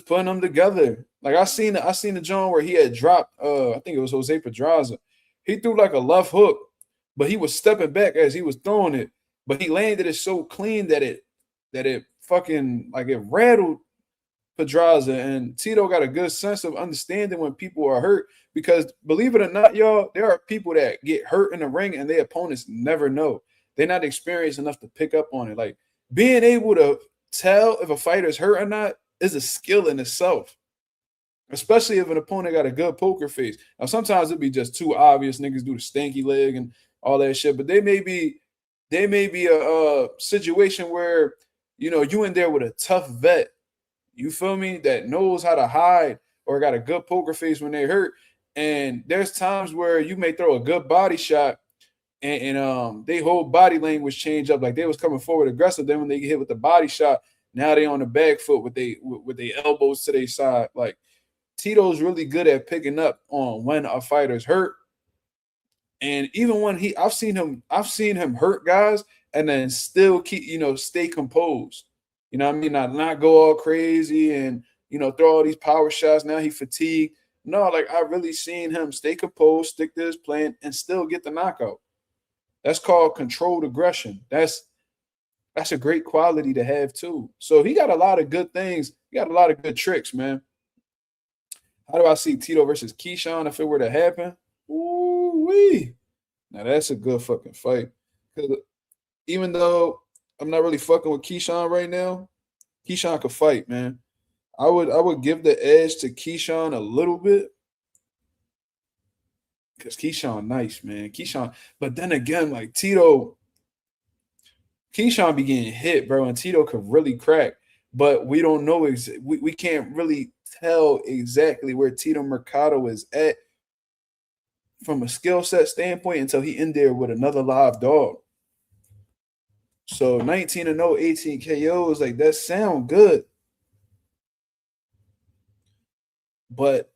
Speaker 1: putting them together. Like I seen the joint where he had dropped I think it was Jose Pedraza. He threw like a left hook, but he was stepping back as he was throwing it. But he landed it so clean that it fucking like it rattled Pedraza. And Tito got a good sense of understanding when people are hurt, because believe it or not, y'all, there are people that get hurt in the ring and their opponents never know. They're not experienced enough to pick up on it. Like being able to tell if a fighter's hurt or not is a skill in itself, especially if an opponent got a good poker face. Now, sometimes it'd be just too obvious. Niggas do the stanky leg and all that shit, but they may be a situation where, you in there with a tough vet, you feel me, that knows how to hide or got a good poker face when they hurt. And there's times where you may throw a good body shot and they whole body language change up. Like they was coming forward aggressive. Then when they get hit with the body shot, now they on the back foot with their elbows to their side. Like Tito's really good at picking up on when a fighter's hurt. And even when I've seen him hurt guys and then still keep, stay composed. You know what I mean? Not go all crazy and, throw all these power shots. Now he fatigued. No, like I really seen him stay composed, stick to his plan, and still get the knockout. That's called controlled aggression. That's a great quality to have too. So he got a lot of good things. He got a lot of good tricks, man. How do I see Tito versus Keyshawn if it were to happen? Ooh-wee. Now that's a good fucking fight. Because even though I'm not really fucking with Keyshawn right now, Keyshawn could fight, man. I would give the edge to Keyshawn a little bit. Because Keyshawn nice, man. Keyshawn, but then again, like Keyshawn be getting hit, bro, and Tito could really crack. But we don't know we can't really tell exactly where Tito Mercado is at from a skill set standpoint until he in there with another live dog. So 19-0, 18 KOs, like that sound good. But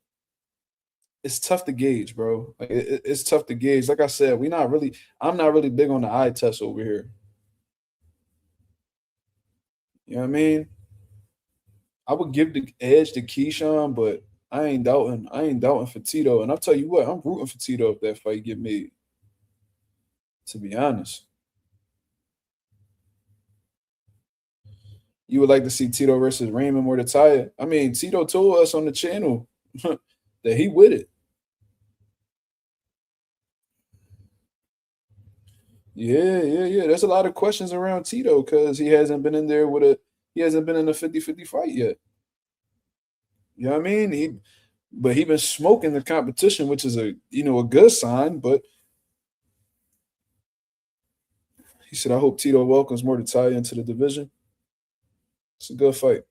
Speaker 1: it's tough to gauge, bro. Like it's tough to gauge. Like I said, I'm not really big on the eye test over here. You know what I mean? I would give the edge to Keyshawn, but I ain't doubting for Tito. And I'll tell you what, I'm rooting for Tito if that fight get made. To be honest. You would like to see Tito versus Raymond Mortataya. I mean, Tito told us on the channel that he with it. Yeah. There's a lot of questions around Tito because he hasn't been in there he hasn't been in a 50-50 fight yet. You know what I mean? He been smoking the competition, which is a good sign. But he said, I hope Tito welcomes Mortataya into the division. It's a good fight.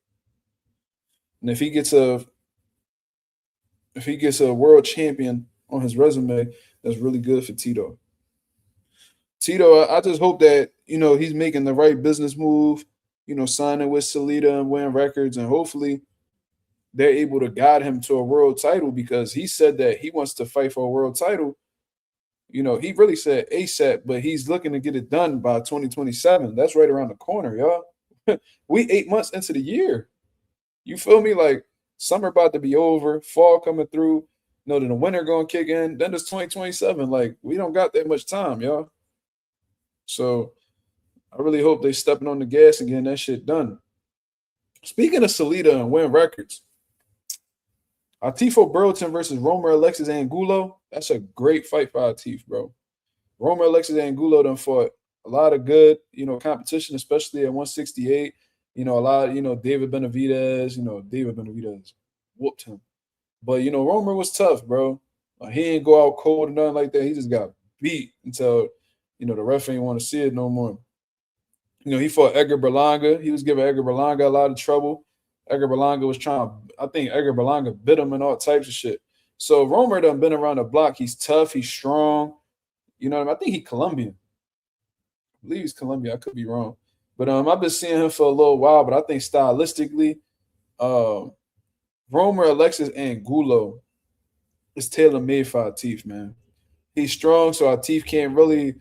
Speaker 1: And if he gets a world champion on his resume, that's really good for Tito. Tito, I just hope that, he's making the right business move, signing with Salida and winning records, and hopefully they're able to guide him to a world title, because he said that he wants to fight for a world title. He really said ASAP, but he's looking to get it done by 2027. That's right around the corner, y'all. We 8 months into the year. You feel me? Like summer about to be over, fall coming through. Then the winter gonna kick in. Then it's 2027. Like we don't got that much time, y'all. So I really hope they stepping on the gas and getting that shit done. Speaking of Salida and win records, Atifo Burlington versus Romer Alexis Angulo. That's a great fight for Atif, bro. Romer Alexis Angulo done fought a lot of good, competition, especially at 168. A lot of, David Benavidez, David Benavidez whooped him. But, Romer was tough, bro. He didn't go out cold or nothing like that. He just got beat until, the ref ain't want to see it no more. He fought Edgar Berlanga. He was giving Edgar Berlanga a lot of trouble. Edgar Berlanga was I think Edgar Berlanga bit him and all types of shit. So Romer done been around the block. He's tough. He's strong. You know what I mean? I think he's Colombian. I believe he's Colombian. I could be wrong. But I've been seeing him for a little while, but I think stylistically, Romer Alexis Angulo is tailor-made for Atif, man. He's strong, so Atif can't really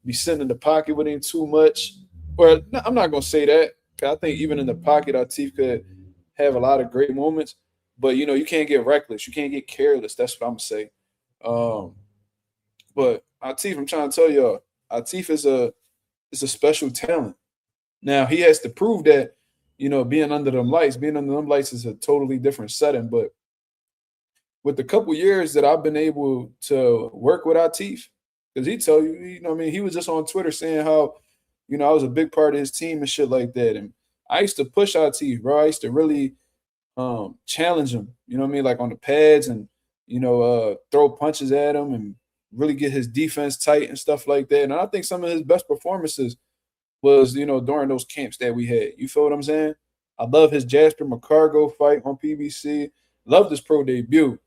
Speaker 1: be sitting in the pocket with him too much. Well, I'm not going to say that, because I think even in the pocket, Atif could have a lot of great moments. But, you can't get reckless. You can't get careless. That's what I'm going to say. But Atif, I'm trying to tell y'all, Atif is a special talent. Now, he has to prove that, being under them lights is a totally different setting. But with the couple years that I've been able to work with Atif, because he tell you, he was just on Twitter saying how, I was a big part of his team and shit like that. And I used to push Atif, bro. I used to really challenge him, like on the pads and, throw punches at him and really get his defense tight and stuff like that. And I think some of his best performances was, during those camps that we had. You feel what I'm saying? I love his Jasper McCargo fight on PBC. Loved his pro debut.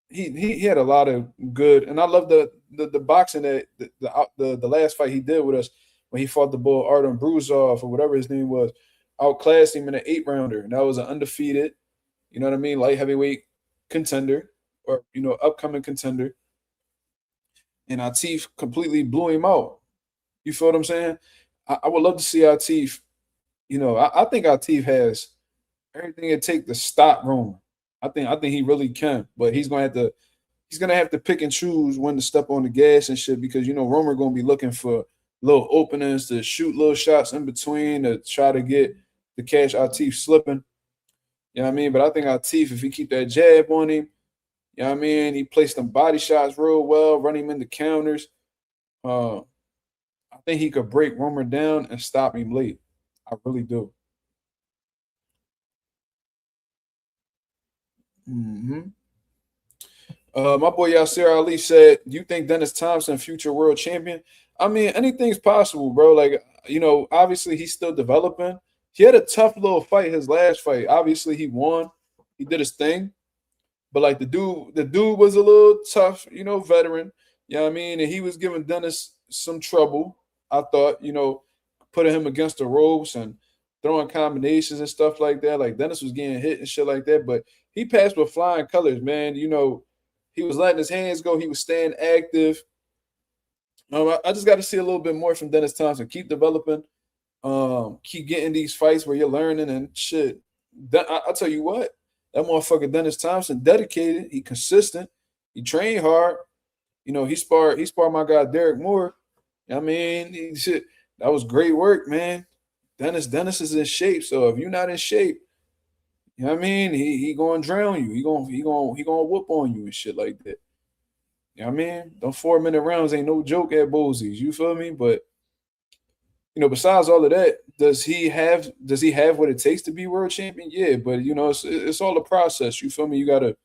Speaker 1: He had a lot of good, and I love the boxing that the last fight he did with us when he fought the bull Artem Bruzov or whatever his name was, outclassed him in an 8-rounder. And that was an undefeated, light heavyweight contender or upcoming contender. And Atif completely blew him out. You feel what I'm saying? I would love to see Atif. I think Atif has everything it takes to stop Romer. I think he really can, but he's gonna have to pick and choose when to step on the gas and shit, because Romer gonna be looking for little openings to shoot little shots in between to try to get the catch Atif slipping. You know what I mean? But I think Atif, if he keep that jab on him, you know what I mean, he placed them body shots real well, run him into counters. I think he could break Romer down and stop him late. I really do. Mm-hmm. My boy Yasser Ali said, "Do you think Dennis Thompson future world champion?" I mean, anything's possible, bro. Like, obviously he's still developing. He had a tough little fight his last fight. Obviously he won. He did his thing. But like the dude was a little tough, veteran. You know what I mean? And he was giving Dennis some trouble. I thought, putting him against the ropes and throwing combinations and stuff like that. Like Dennis was getting hit and shit like that. But he passed with flying colors, man. He was letting his hands go. He was staying active. I just got to see a little bit more from Dennis Thompson. Keep developing. Keep getting these fights where you're learning and shit. I'll tell you what, that motherfucker Dennis Thompson, dedicated. He consistent. He trained hard. He sparred my guy Derek Moore. I mean, that was great work, man. Dennis is in shape. So if you're not in shape, you know what I mean? He gonna drown you. He gonna whoop on you and shit like that. You know what I mean? Them 4-minute rounds ain't no joke at Bosey's. You feel me? But besides all of that, does he have what it takes to be world champion? Yeah, but it's all a process. You feel me? You gotta,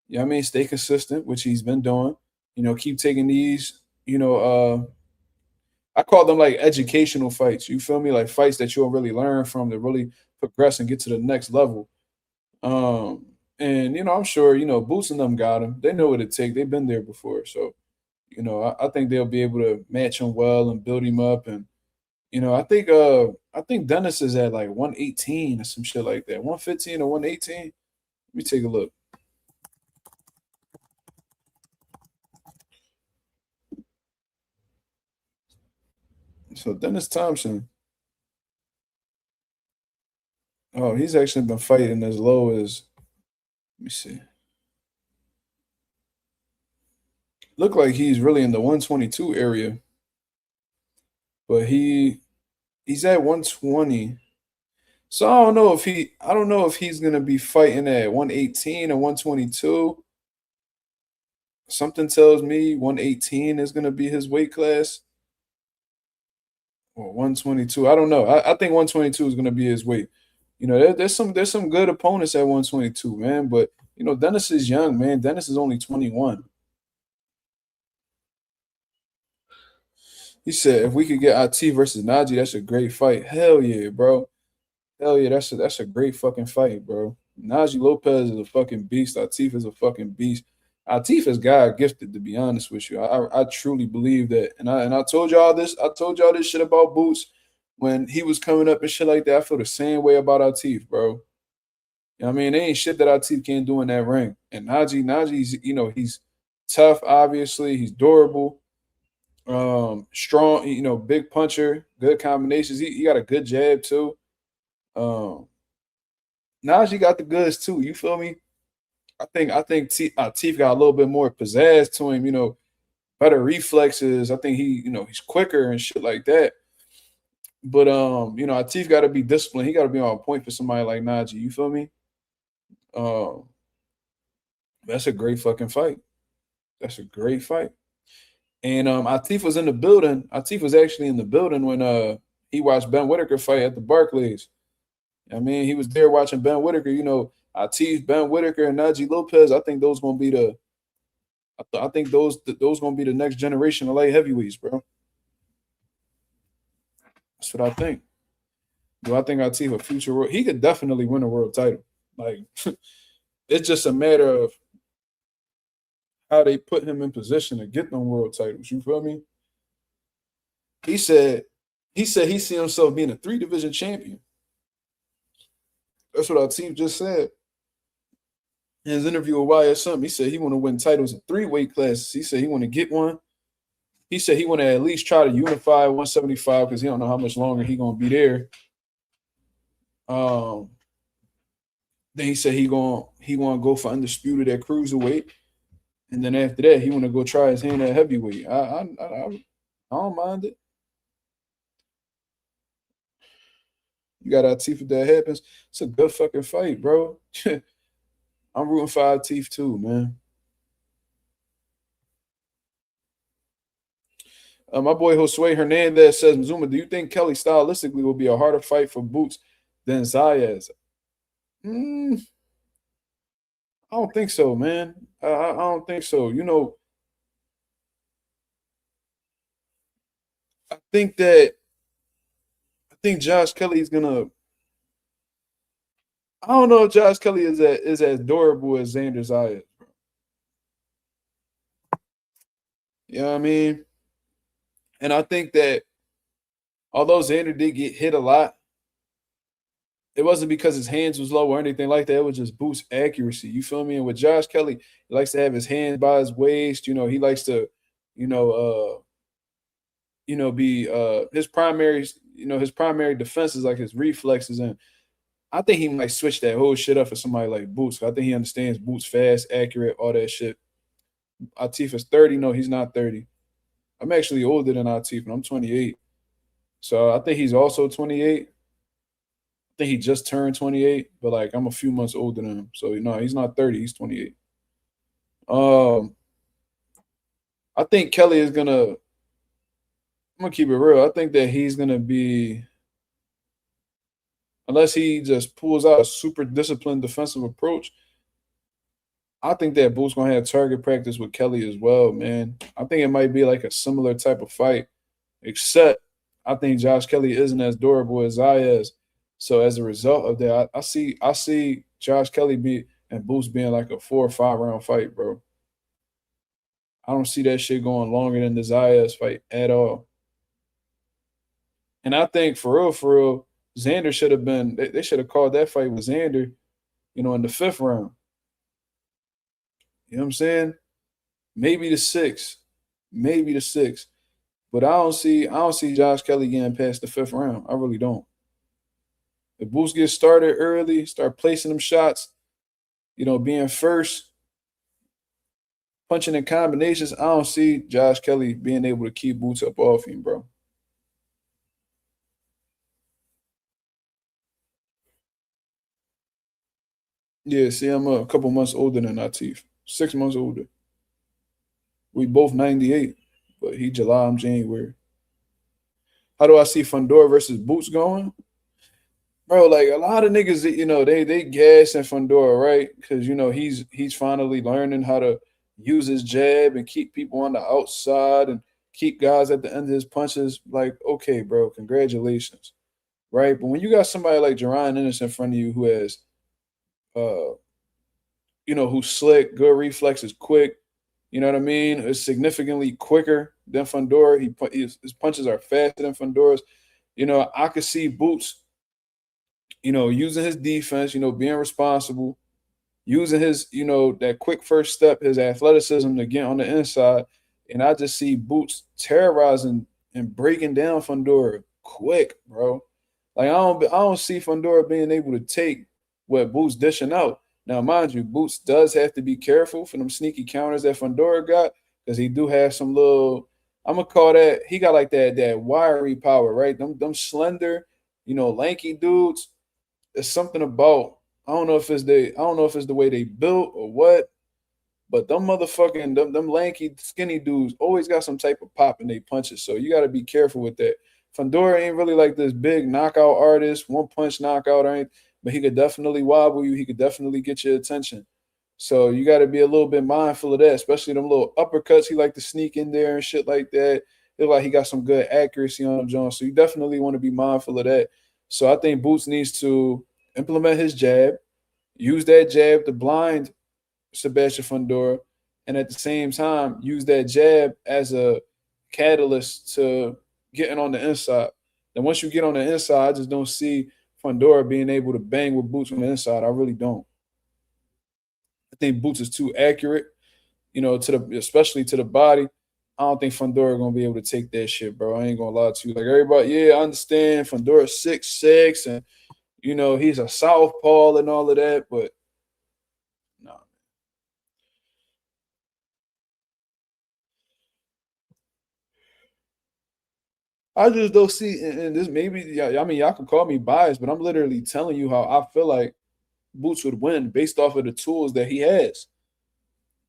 Speaker 1: you know what I mean, stay consistent, which he's been doing. Keep taking these, I call them like educational fights. You feel me? Like fights that you'll really learn from to really progress and get to the next level. And I'm sure, Boots and them got him. They know what it takes. They've been there before. So, I think they'll be able to match him well and build him up. And, I think Dennis is at like 118 or some shit like that. 115 or 118. Let me take a look. So Dennis Thompson. Oh, he's actually been fighting as low as, let me see. Look like he's really in the 122 area, but he's at 120. So I don't know if he's gonna be fighting at 118 or 122. Something tells me 118 is gonna be his weight class. Or 122. I don't know. I think 122 is gonna be his weight. There's some good opponents at 122, man. But Dennis is young, man. Dennis is only 21. He said if we could get IT versus Najee, that's a great fight. Hell yeah, bro. Hell yeah, that's a great fucking fight, bro. Najee Lopez is a fucking beast. Atif is a fucking beast. Atif is God gifted, to be honest with you. I truly believe that. And I told y'all this. I told y'all this shit about Boots when he was coming up and shit like that. I feel the same way about Atif, bro. You know what I mean? There ain't shit that Atif can't do in that ring. And Najee's, he's tough, obviously. He's durable, strong, big puncher, good combinations. He got a good jab too. Najee got the goods too. You feel me? I think Teef got a little bit more pizzazz to him. Better reflexes. I think he's quicker and shit like that. But Atif got to be disciplined. He got to be on point for somebody like Najee. You feel me? Um, that's a great fucking fight. That's a great fight. And Atif was in the building. Atif was actually in the building when he watched Ben Whitaker fight at the Barclays. I mean, he was there watching Ben Whitaker. Atif, Ben Whitaker, and Najee Lopez. I think those gonna be the. I think those gonna be the next generation of light heavyweights, bro. That's what I think. Do I think Atif a future world? He could definitely win a world title. Like, it's just a matter of how they put him in position to get them world titles. You feel me? He said he see himself being a 3-division champion. That's what Atif just said. In his interview with YSM, he said he want to win titles in 3 weight classes. He said he want to get one. He said he want to at least try to unify 175 because he don't know how much longer he gonna be there. Then he said he want to go for undisputed at cruiserweight, and then after that he want to go try his hand at heavyweight. I don't mind it. You got Atif if that happens. It's a good fucking fight, bro. I'm rooting for Atif too, man. My boy Josue Hernandez says, Mazuma, do you think Kelly stylistically will be a harder fight for Boots than Zayas? I don't think so, man. I don't think so. I think Josh Kelly is gonna. I don't know if Josh Kelly is as durable as Xander Zayas, bro. You know what I mean? And I think that although Xander did get hit a lot, it wasn't because his hands was low or anything like that. It was just Boots accuracy. You feel me? And with Josh Kelly, he likes to have his hands by his waist. He likes to, be his primary defense is like his reflexes. And I think he might switch that whole shit up for somebody like Boots. I think he understands Boots fast, accurate, all that shit. Atif is 30. No, he's not 30. I'm actually older than Atif, and I'm 28. So I think he's also 28. I think he just turned 28, but like I'm a few months older than him. So he's not 30, he's 28. I think Kelly is I'm gonna keep it real. I think that he's gonna be, unless he just pulls out a super disciplined defensive approach, I think that Boots gonna have target practice with Kelly as well, man. I think it might be like a similar type of fight, except I think Josh Kelly isn't as durable as Zayas. So as a result of that, I see Josh Kelly and Boots being like a 4 or 5 round fight, bro. I don't see that shit going longer than the Zayas fight at all. And I think for real, Xander should have been. They should have called that fight with Xander, in the 5th round. You know what I'm saying? Maybe the 6th, but I don't see Josh Kelly getting past the 5th round. I really don't. If Boots gets started early, start placing them shots, being first, punching in combinations, I don't see Josh Kelly being able to keep Boots up off him, bro. Yeah, see, I'm a couple months older than Atif. 6 months older. We both 98, but he July, I'm January. How do I see Fundora versus Boots going? Bro, like a lot of niggas, they gas and Fundora, right? Because he's finally learning how to use his jab and keep people on the outside and keep guys at the end of his punches. Like, okay, bro, congratulations, right? But when you got somebody like Jaron Ennis in front of you who has, uh, who's slick, good reflexes, quick, you know what I mean? Is significantly quicker than Fundora. His punches are faster than Fundora's. I could see Boots using his defense, being responsible, using his, that quick first step, his athleticism to get on the inside. And I just see Boots terrorizing and breaking down Fundora quick, bro. Like I don't see Fundora being able to take what Boots dishing out. Now, mind you, Boots does have to be careful for them sneaky counters that Fundora got, because he do have some little, I'm gonna call that, he got like that wiry power, right? Them slender, lanky dudes. It's something about, I don't know if it's the way they built or what, but them motherfucking them lanky skinny dudes always got some type of pop in their punches. So you got to be careful with that. Fundora ain't really like this big knockout artist, one punch knockout or anything, but he could definitely wobble you. He could definitely get your attention. So you got to be a little bit mindful of that, especially them little uppercuts he like to sneak in there and shit like that. Look like he got some good accuracy on him, Jones. So you definitely want to be mindful of that. So I think Boots needs to implement his jab, use that jab to blind Sebastian Fundora, and at the same time use that jab as a catalyst to getting on the inside. And once you get on the inside, I just don't see Fundora being able to bang with Boots on the inside. I really don't. I think Boots is too accurate, especially to the body. I don't think Fundora gonna be able to take that shit, bro. I ain't gonna lie to you. Like everybody, yeah, I understand Fundora's 6'6", and he's a southpaw and all of that, but no. I just don't see, and this maybe, yeah, I mean, y'all can call me biased, but I'm literally telling you how I feel like Boots would win based off of the tools that he has.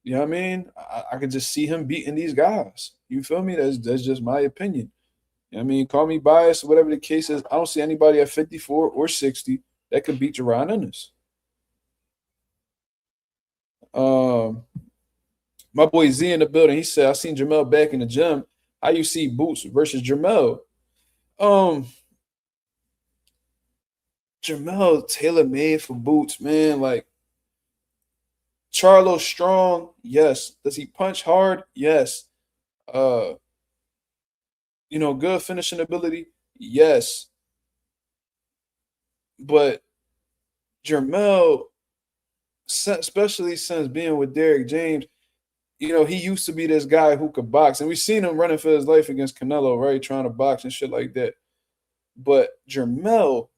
Speaker 1: You know what I mean? I could just see him beating these guys. You feel me? That's just my opinion. You know what I mean? Call me biased, whatever the case is. I don't see anybody at 54 or 60 that could beat Jaron Ennis. Um, my boy Z in the building. He said, "I seen Jamel back in the gym. How you see Boots versus Jamel?" Um, Jamel tailor made for Boots, man. Like Charlo strong, yes. Does he punch hard? Yes. Uh, good finishing ability, yes. But Jamel, especially since being with Derrick James, he used to be this guy who could box, and we've seen him running for his life against Canelo, right, trying to box and shit like that. But Jamel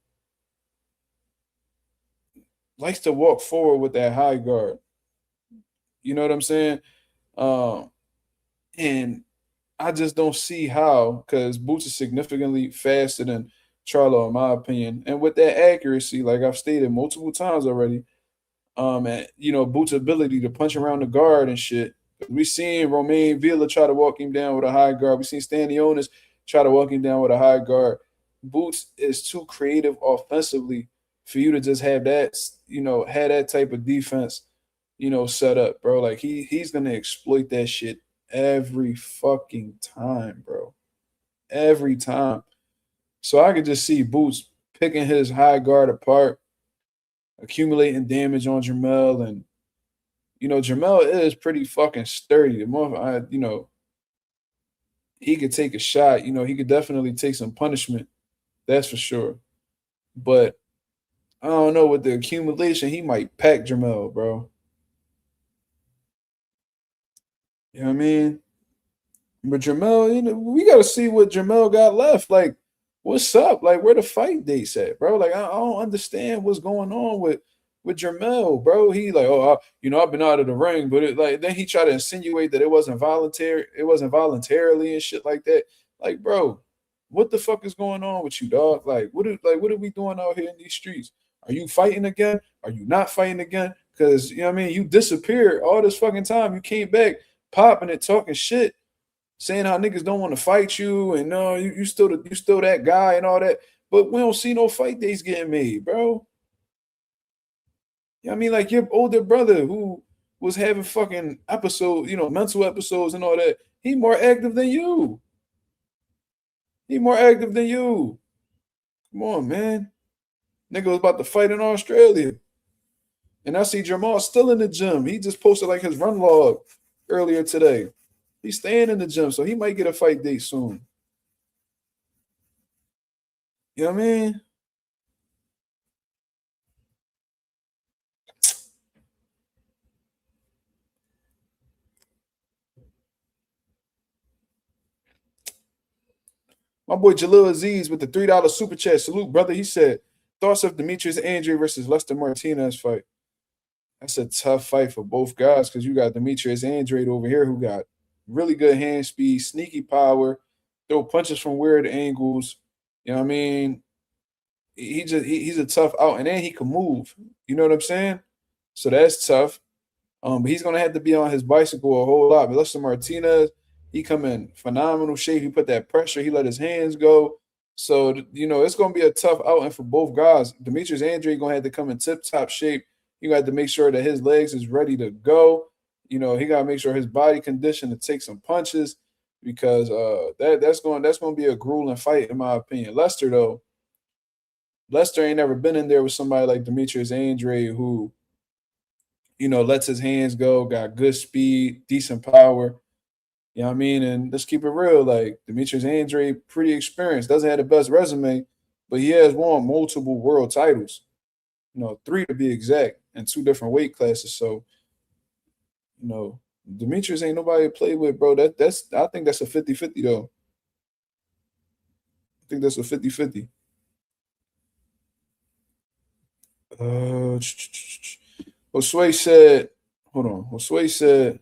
Speaker 1: likes to walk forward with that high guard. You know what I'm saying? Um, and I just don't see how, because Boots is significantly faster than Charlo, in my opinion. And with that accuracy, like I've stated multiple times already, and Boots' ability to punch around the guard and shit. We seen Romain Villa try to walk him down with a high guard. We seen Stanionis try to walk him down with a high guard. Boots is too creative offensively for you to just have that type of defense, set up, bro. Like he's gonna exploit that shit every fucking time, bro. Every time. So I could just see Boots picking his high guard apart, accumulating damage on Jamel, and Jamel is pretty fucking sturdy. The more he could take a shot, he could definitely take some punishment. That's for sure. But I don't know, with the accumulation, he might pack Jamel, bro. You know what I mean? But Jamel, we got to see what Jamel got left. Like, what's up? Like, where the fight dates at, bro? Like, I don't understand what's going on with Jamel, bro. He like, oh, I've been out of the ring, but then he tried to insinuate that it wasn't voluntary, it wasn't voluntarily and shit like that. Like, bro, what the fuck is going on with you, dog? Like, what are we doing out here in these streets? Are you fighting again? Are you not fighting again? Because, you know what I mean? You disappeared all this fucking time. You came back popping and talking shit, saying how niggas don't want to fight you and no, you still that guy and all that. But we don't see no fight dates getting made, bro. You know what I mean? Like your older brother who was having fucking episodes, mental episodes and all that. He more active than you. He more active than you. Come on, man. Nigga was about to fight in Australia. And I see Jamal still in the gym. He just posted like his run log earlier today. He's staying in the gym, so he might get a fight date soon. You know what I mean? My boy Jalil Aziz with the $3 super chat. Salute, brother. He said, thoughts of Demetrius Andre versus Lester Martinez fight. That's a tough fight for both guys because you got Demetrius Andrade over here who got really good hand speed, sneaky power, throw punches from weird angles. You know what I mean? He's a tough out, and then he can move. You know what I'm saying? So that's tough. But he's gonna have to be on his bicycle a whole lot. But Lester Martinez, he come in phenomenal shape. He put that pressure. He let his hands go. So it's gonna be a tough outing for both guys. Demetrius Andrade gonna have to come in tip top shape. You got to make sure that his legs is ready to go. He got to make sure his body condition to take some punches because that's going to be a grueling fight in my opinion. Lester ain't never been in there with somebody like Demetrius Andrade who lets his hands go, got good speed, decent power. You know what I mean? And let's keep it real. Like Demetrius Andrade, pretty experienced, doesn't have the best resume, but he has won multiple world titles. 3 to be exact, in 2 different weight classes. So, Demetrius ain't nobody to play with, bro. I think that's a 50-50 though. I think that's a 50-50. Josue said, hold on. Josue said,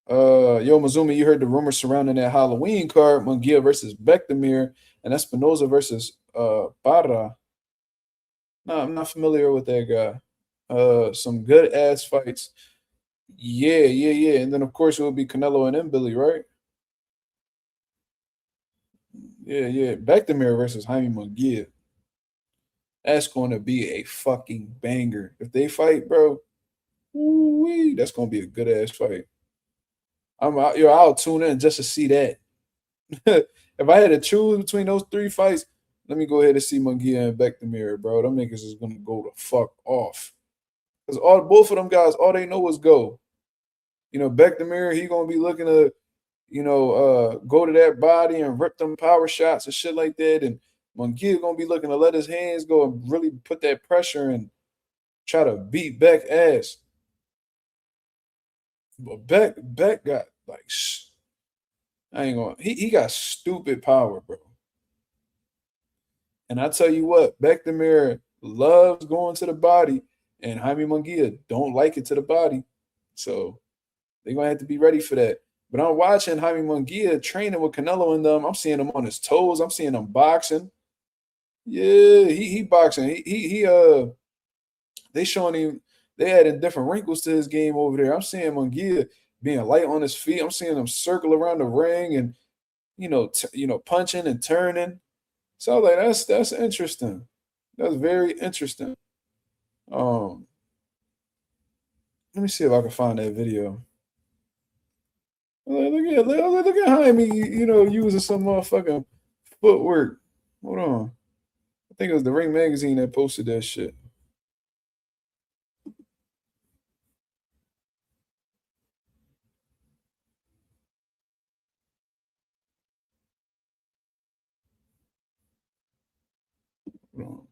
Speaker 1: yo, Mazuma, you heard the rumors surrounding that Halloween card, Munguia versus Bekdamir, and Espinoza versus Barra. No, I'm not familiar with that guy. Some good ass fights. Yeah. And then of course it will be Canelo and Billy, right? Yeah. Bekdamir versus Jaime Munguia. That's going to be a fucking banger. If they fight, bro, woo-wee, that's going to be a good ass fight. I'll tune in just to see that. If I had to choose between those 3 fights, let me go ahead and see Munguia and Bekdamir, bro. Them niggas is gonna go the fuck off. Because both of them guys, all they know is go. Bekdamir, he gonna be looking to, go to that body and rip them power shots and shit like that. And Munguia gonna be looking to let his hands go and really put that pressure and try to beat Beck ass. But Beck got like I ain't gonna he got stupid power, bro. And I tell you what, Bekdamir loves going to the body, and Jaime Munguia don't like it to the body. So they're gonna have to be ready for that. But I'm watching Jaime Munguia training with Canelo and them. I'm seeing him on his toes. I'm seeing him boxing. Yeah, he boxing. They showing him they adding different wrinkles to his game over there. I'm seeing Munguia being light on his feet. I'm seeing him circle around the ring and punching and turning. So like that's interesting. That's very interesting. Um, Let me see if I can find that video. Look at Jaime, using some motherfucking footwork. Hold on. I think it was the Ring Magazine that posted that shit. Hold on.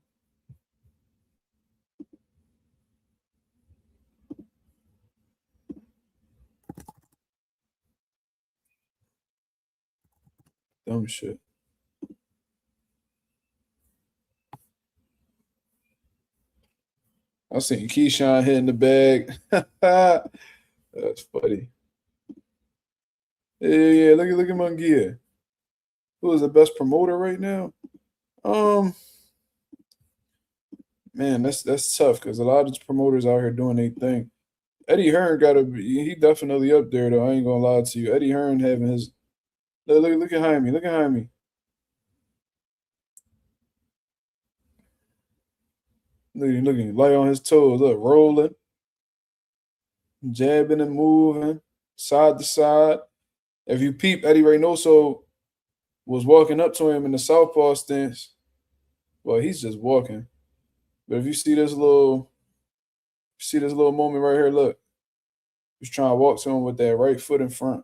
Speaker 1: Dumb shit. I seen Keyshawn hitting the bag. That's funny. Yeah. Look at Munguia. Who is the best promoter right now? Um, Man, that's tough because a lot of these promoters out here doing their thing. Eddie Hearn got to be, he definitely up there though. I ain't gonna lie to you. Eddie Hearn having his look at Jaime, look at Jaime. Look at him, light on his toes, look, rolling, jabbing and moving, side to side. If you peep, Eddie Reynoso was walking up to him in the southpaw stance. Well, he's just walking. But if you see this little moment right here, look, he's trying to walk to him with that right foot in front.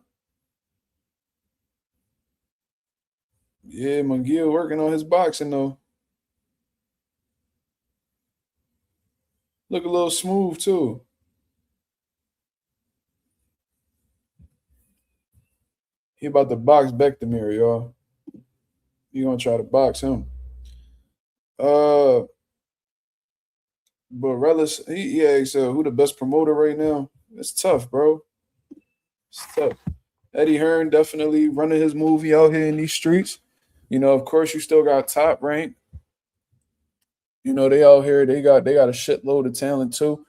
Speaker 1: Yeah, McGill working on his boxing though. Look a little smooth too. He about to box Bectamere, y'all. He gonna try to box him. Uh, but Relis, he asks who the best promoter right now. It's tough, bro. It's tough. Eddie Hearn definitely running his movie out here in these streets. You know, of course, you still got Top Rank. You know, they out here. They got a shitload of talent too.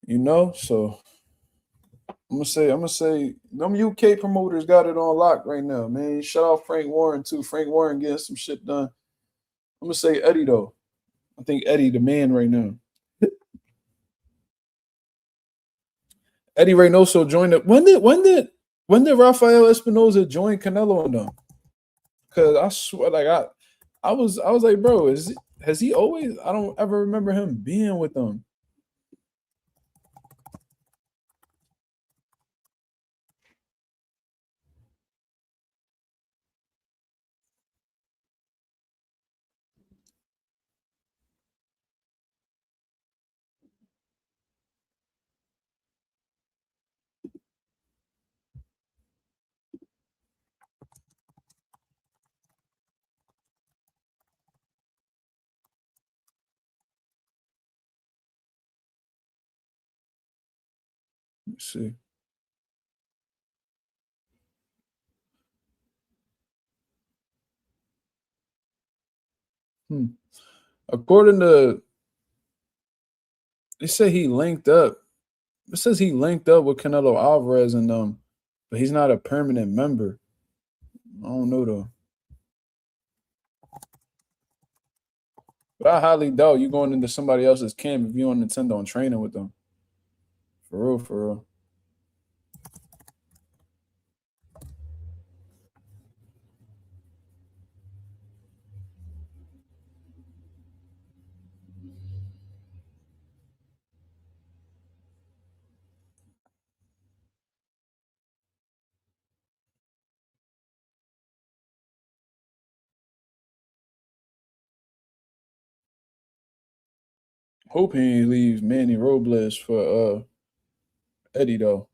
Speaker 1: You know, so I'm gonna say them UK promoters got it on lock right now, man. Shut off Frank Warren too. Frank Warren getting some shit done. I'm gonna say Eddie though. I think Eddie the man right now. Eddie Reynoso joined it. When did Rafael Espinoza join Canelo and them? Because I swear, like I was like, bro, has he always? I don't ever remember him being with them. Let's see. Hmm. According to they say he linked up. It says he linked up with Canelo Alvarez and but he's not a permanent member. I don't know though. But I highly doubt you going into somebody else's camp if you on Nintendo and training with them. For real, for real. Hope he ain't leave Manny Robles for Eddie though.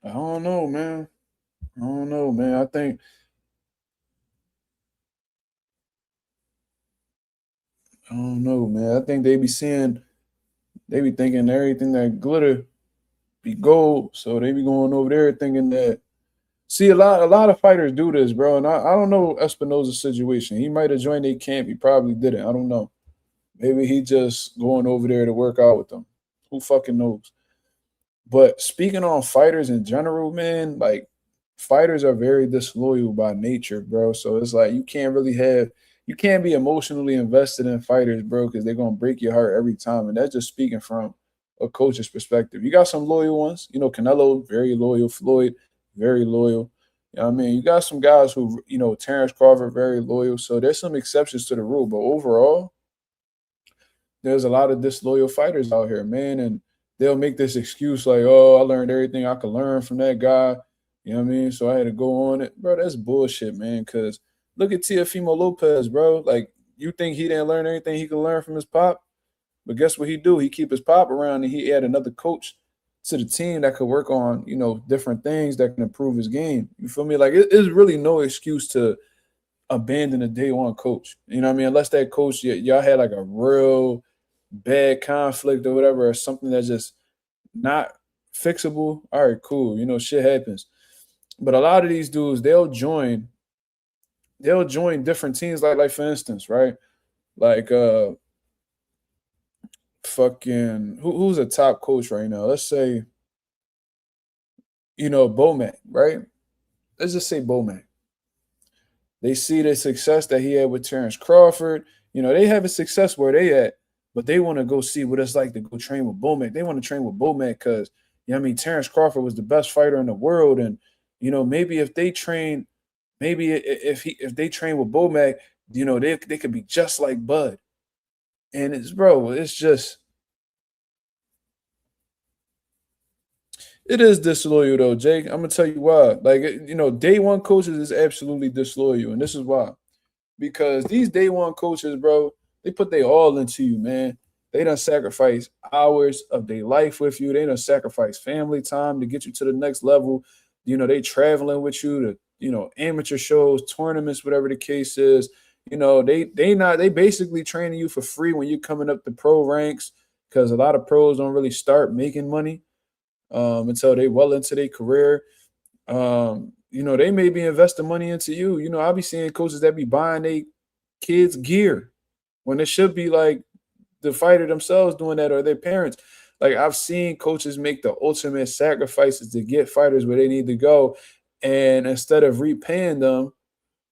Speaker 1: I don't know, man. I don't know, man. I don't know, man. I think they be thinking everything that glitter be gold. So they be going over there thinking that. See, a lot of fighters do this, bro. And I don't know Espinoza's situation. He might have joined a camp. He probably didn't. I don't know. Maybe he just going over there to work out with them. Who fucking knows? But speaking on fighters in general, man, like fighters are very disloyal by nature, bro. So it's like you can't be emotionally invested in fighters, bro, because they're gonna break your heart every time. And that's just speaking from a coach's perspective. You got some loyal ones, you know, Canelo, very loyal, Floyd, very loyal. You know what I mean? You got some guys who, you know, Terrence Crawford, very loyal. So there's some exceptions to the rule. But overall, there's a lot of disloyal fighters out here, man, and they'll make this excuse like, "Oh, I learned everything I could learn from that guy." You know what I mean? So I had to go on it, bro. That's bullshit, man. Because look at Teofimo Lopez, bro. Like, you think he didn't learn anything he could learn from his pop? But guess what he do? He keep his pop around, and he add another coach to the team that could work on, you know, different things that can improve his game. You feel me? Like, it's really no excuse to abandon a day one coach. You know what I mean? Unless that coach, y'all had like a real bad conflict or whatever, or something that's just not fixable, all right, cool. You know, shit happens. But a lot of these dudes, they'll join different teams. Like for instance, right? Like fucking who's a top coach right now? Let's say, Bomac, right? Let's just say Bomac. They see the success that he had with Terrence Crawford. They have a success where they at, but they want to go see what it's like to go train with Bomac. They want to train with Bomac because, Terrence Crawford was the best fighter in the world. And, maybe if they train, maybe if they train with Bomac, they could be just like Bud. And it's just, it is disloyal though, Jake. I'm gonna tell you why. Like, day one coaches is absolutely disloyal, and this is why. Because these day one coaches, bro, they put their all into you, man. They done sacrifice hours of their life with you. They done sacrifice family time to get you to the next level. They traveling with you to, amateur shows, tournaments, whatever the case is. They basically training you for free when you're coming up the pro ranks, because a lot of pros don't really start making money until they well into their career. They may be investing money into you. I'll be seeing coaches that be buying their kids gear when it should be like the fighter themselves doing that, or their parents. Like, I've seen coaches make the ultimate sacrifices to get fighters where they need to go. And instead of repaying them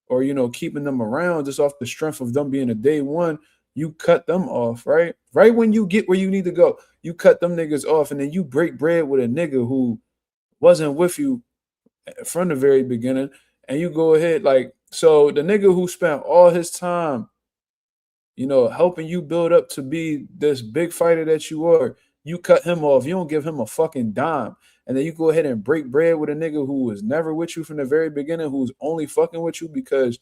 Speaker 1: or, keeping them around just off the strength of them being a day one, you cut them off, right? Right when you get where you need to go, you cut them niggas off, and then you break bread with a nigga who wasn't with you from the very beginning, and you go ahead, like, so the nigga who spent all his time, helping you build up to be this big fighter that you are, you cut him off. You don't give him a fucking dime. And then you go ahead and break bread with a nigga who was never with you from the very beginning, who's only fucking with you because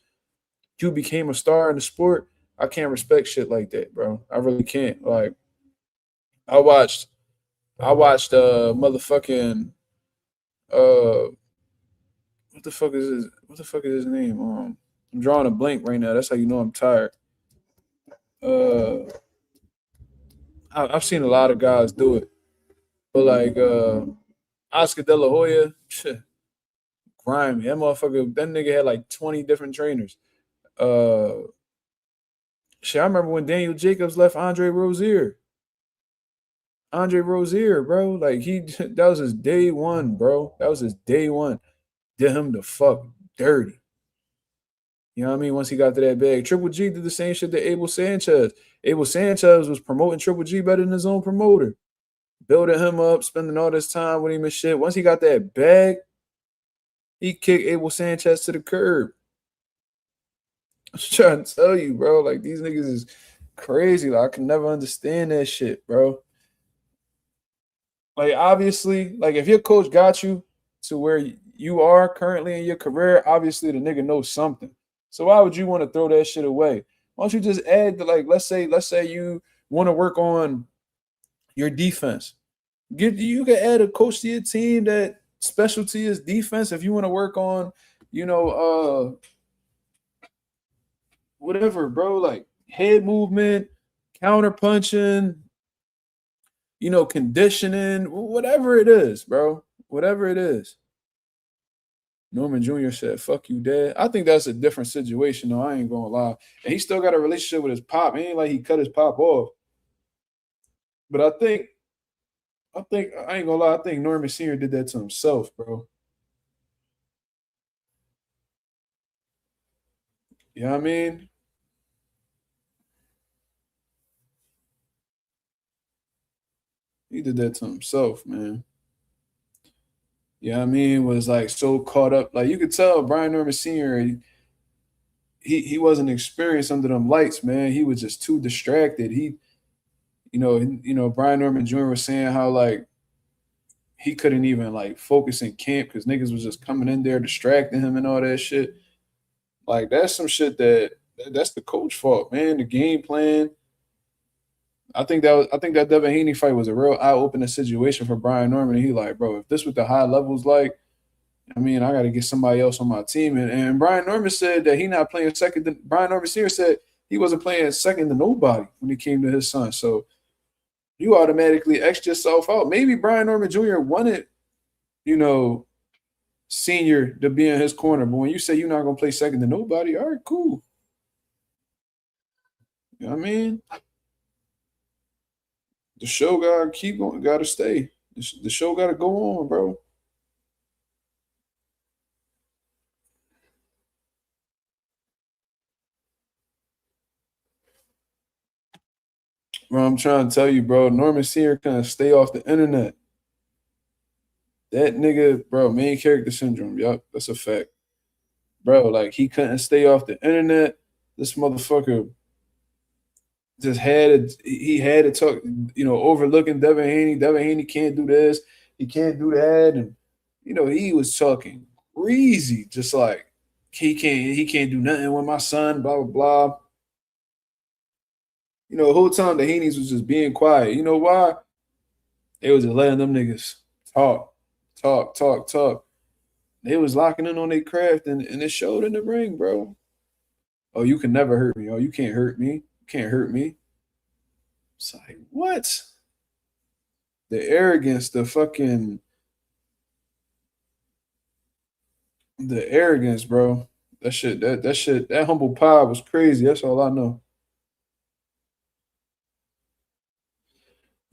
Speaker 1: you became a star in the sport. I can't respect shit like that, bro. I really can't. Like, I watched motherfucking what the fuck is his name? I'm drawing a blank right now. That's how you know I'm tired. Uh I've seen a lot of guys do it. But like Oscar De La Hoya, grimy. That nigga had like 20 different trainers. Uh Shit, I remember when Daniel Jacobs left Andre Rozier. Andre Rozier, bro. Like, that was his day one, bro. That was his day one. Did him the fuck dirty. You know what I mean? Once he got to that bag. Triple G did the same shit to Abel Sanchez. Abel Sanchez was promoting Triple G better than his own promoter. Building him up, spending all this time with him and shit. Once he got that bag, he kicked Abel Sanchez to the curb. I'm trying to tell you, bro. Like, these niggas is crazy. Like, I can never understand that shit, bro. Like, obviously, like, if your coach got you to where you are currently in your career, obviously the nigga knows something. So why would you want to throw that shit away? Why don't you just add the, like, let's say you want to work on your defense. You can add a coach to your team that specialty is defense. If you want to work on, whatever, bro, like head movement, counter punching, conditioning, whatever it is, bro. Whatever it is. Norman Jr. said, fuck you, Dad. I think that's a different situation, though. I ain't gonna lie. And he still got a relationship with his pop. It ain't like he cut his pop off. But I think I ain't gonna lie, I think Norman Sr. did that to himself, bro. You know what I mean? He did that to himself, man. Yeah, I mean, was like so caught up. Like, you could tell Brian Norman Sr. He wasn't experienced under them lights, man. He was just too distracted. Brian Norman Jr. was saying how like he couldn't even like focus in camp because niggas was just coming in there distracting him and all that shit. Like, that's some shit that's the coach fault, man. The game plan. I think that Devin Haney fight was a real eye-opening situation for Brian Norman. And he like, bro, if this what the high levels like, I mean, I got to get somebody else on my team. And Brian Norman said that he not playing second. Brian Norman Sr. said he wasn't playing second to nobody when he came to his son. So you automatically X yourself out. Maybe Brian Norman Jr. wanted, you know, Senior to be in his corner, but when you say you're not gonna play second to nobody, all right, cool. You know what I mean? The show gotta keep going, gotta stay. The show gotta go on, bro. Bro, I'm trying to tell you, bro. Norman Senior couldn't stay off the internet. That nigga, bro, main character syndrome. Yup, that's a fact. Bro, like he couldn't stay off the internet. This motherfucker just had to, he had to talk, overlooking Devin Haney. Devin Haney can't do this, he can't do that. And he was talking crazy, just like he can't do nothing with my son, blah blah blah. The whole time the Haneys was just being quiet. You know why? They was just letting them niggas talk, talk, talk, talk. They was locking in on their craft, and it showed in the ring, bro. Oh, you can never hurt me. Oh, you can't hurt me. You can't hurt me. It's like, what? The arrogance, the arrogance, bro. That humble pie was crazy. That's all I know.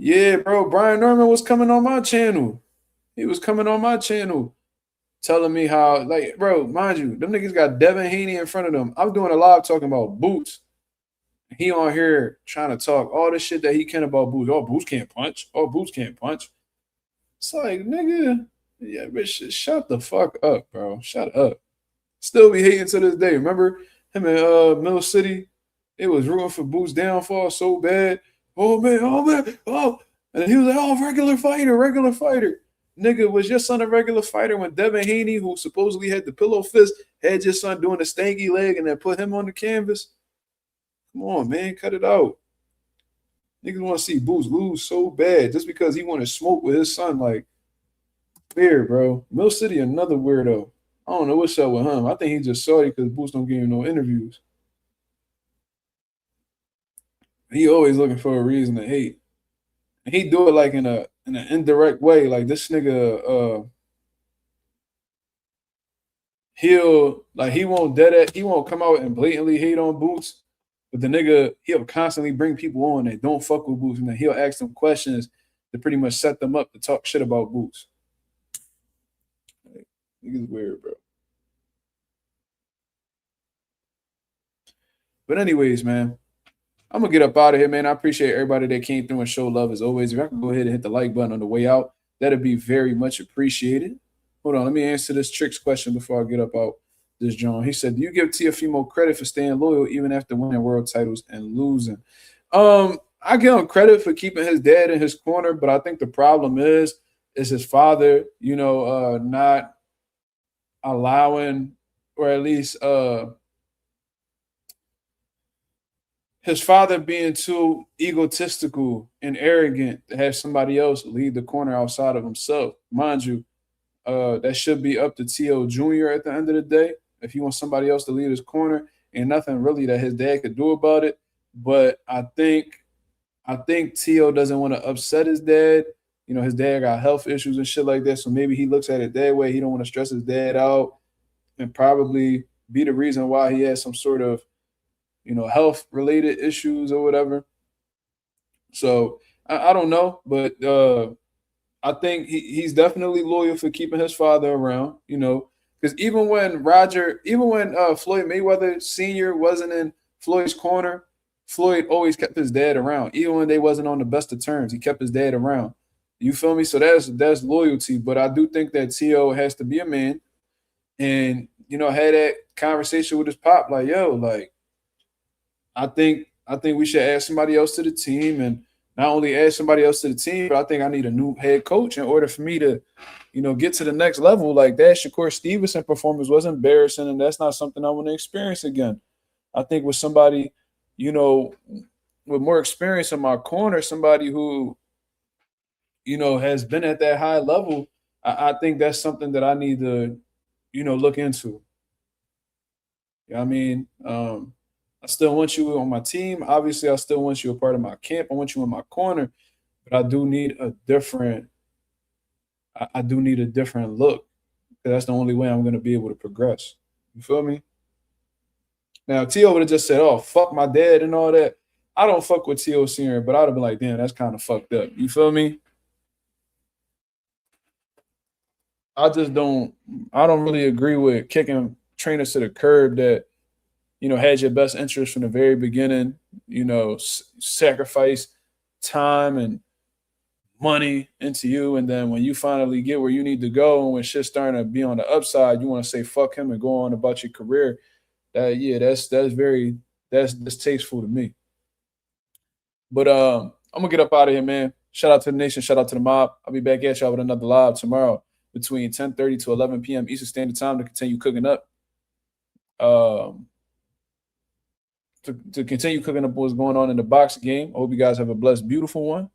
Speaker 1: Yeah, bro. Brian Norman was coming on my channel. He was coming on my channel telling me how, like, bro, mind you, them niggas got Devin Haney in front of them. I'm doing a live talking about Boots. He on here trying to talk all this shit that he can about Boots. Oh, Boots can't punch. Oh, Boots can't punch. It's like, nigga, yeah, bitch, shut the fuck up, bro. Shut up. Still be hating to this day. Remember him in Mill City? It was rooting for Boots' downfall so bad. Oh man, oh. And he was like, oh, regular fighter, regular fighter. Nigga, was your son a regular fighter when Devin Haney, who supposedly had the pillow fist, had your son doing the stanky leg and then put him on the canvas? Come on, man, cut it out. Niggas want to see Boots lose so bad just because he want to smoke with his son. Like, weird, bro. Mill City, another weirdo. I don't know what's up with him. I think he just sorry because Boots don't give him no interviews. He always looking for a reason to hate. And he do it like in an indirect way. Like this nigga, he won't come out and blatantly hate on Boots, but the nigga he'll constantly bring people on that don't fuck with Boots, and then he'll ask them questions to pretty much set them up to talk shit about Boots. Like, niggas weird, bro. But anyways, man, I'm gonna get up out of here, man. I appreciate everybody that came through and showed love as always. If I can go ahead and hit the like button on the way out, that'd be very much appreciated. Hold on, let me answer this Tricks question before I get up out this John. He said, "Do you give Tiafimo credit for staying loyal even after winning world titles and losing?" I give him credit for keeping his dad in his corner, but I think the problem is his father, not allowing, or at least his father being too egotistical and arrogant to have somebody else lead the corner outside of himself. Mind you, that should be up to T.O. Jr. at the end of the day. If he wants somebody else to lead his corner, and nothing really that his dad could do about it. But I think T.O. doesn't want to upset his dad. His dad got health issues and shit like that. So maybe he looks at it that way. He don't want to stress his dad out and probably be the reason why he has some sort of, health related issues or whatever. So I don't know, but I think he's definitely loyal for keeping his father around, because even when Floyd Mayweather Sr. wasn't in Floyd's corner, Floyd always kept his dad around. Even when they wasn't on the best of terms, he kept his dad around. You feel me? So that's loyalty. But I do think that T.O. has to be a man and, had that conversation with his pop, like, yo, like, I think we should add somebody else to the team, and not only add somebody else to the team, but I think I need a new head coach in order for me to, get to the next level. Like that Shakur Stevenson performance was embarrassing, and that's not something I want to experience again. I think with somebody, with more experience in my corner, somebody who, has been at that high level, I think that's something that I need to, look into. You know what I mean? I still want you on my team. Obviously, I still want you a part of my camp. I want you in my corner. but I do need a different. I do need a different look. That's the only way I'm gonna be able to progress. You feel me? Now T.O. would have just said, "Oh, fuck my dad" and all that. I don't fuck with T.O. Senior, but I'd have been like, "Damn, that's kind of fucked up." You feel me? I just don't. I don't really agree with kicking trainers to the curb that had your best interest from the very beginning. Sacrifice time and money into you, and then when you finally get where you need to go, and when shit's starting to be on the upside, you want to say fuck him and go on about your career. That's distasteful to me. But I'm gonna get up out of here, man. Shout out to the nation, shout out to the mob. I'll be back at y'all with another live tomorrow between 10:30 to 11 p.m. Eastern Standard Time to continue cooking up. To continue cooking up what's going on in the boxing game. I hope you guys have a blessed, beautiful one.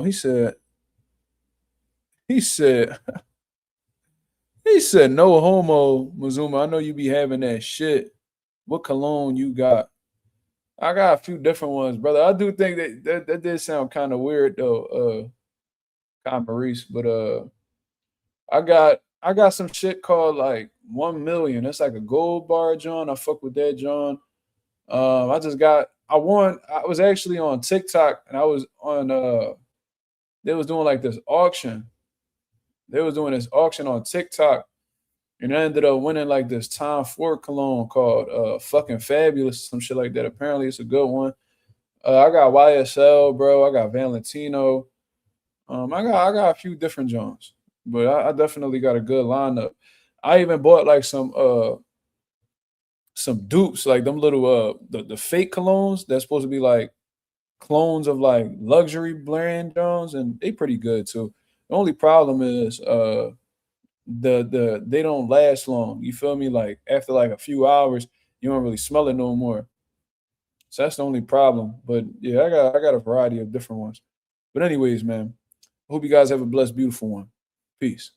Speaker 1: He said, he said, no homo, Mazuma. I know you be having that shit. What cologne you got? I got a few different ones, brother. I do think that did sound kind of weird though, Maurice. But I got some shit called like 1 million. That's like a gold bar, John. I fuck with that, John. I was actually on TikTok and I was on they was doing like this auction. They was doing this auction on TikTok, and I ended up winning like this Tom Ford cologne called fucking Fabulous, some shit like that. Apparently it's a good one. I got YSL, bro. I got Valentino. I got a few different Jones, but I definitely got a good lineup. I even bought like some dupes, like them little the fake colognes that's supposed to be like clones of like luxury brand Jones, and they pretty good too. The only problem is they don't last long. You feel me? Like after like a few hours, you don't really smell it no more. So that's the only problem. But yeah, I got a variety of different ones. But anyways, man, I hope you guys have a blessed, beautiful one. Peace.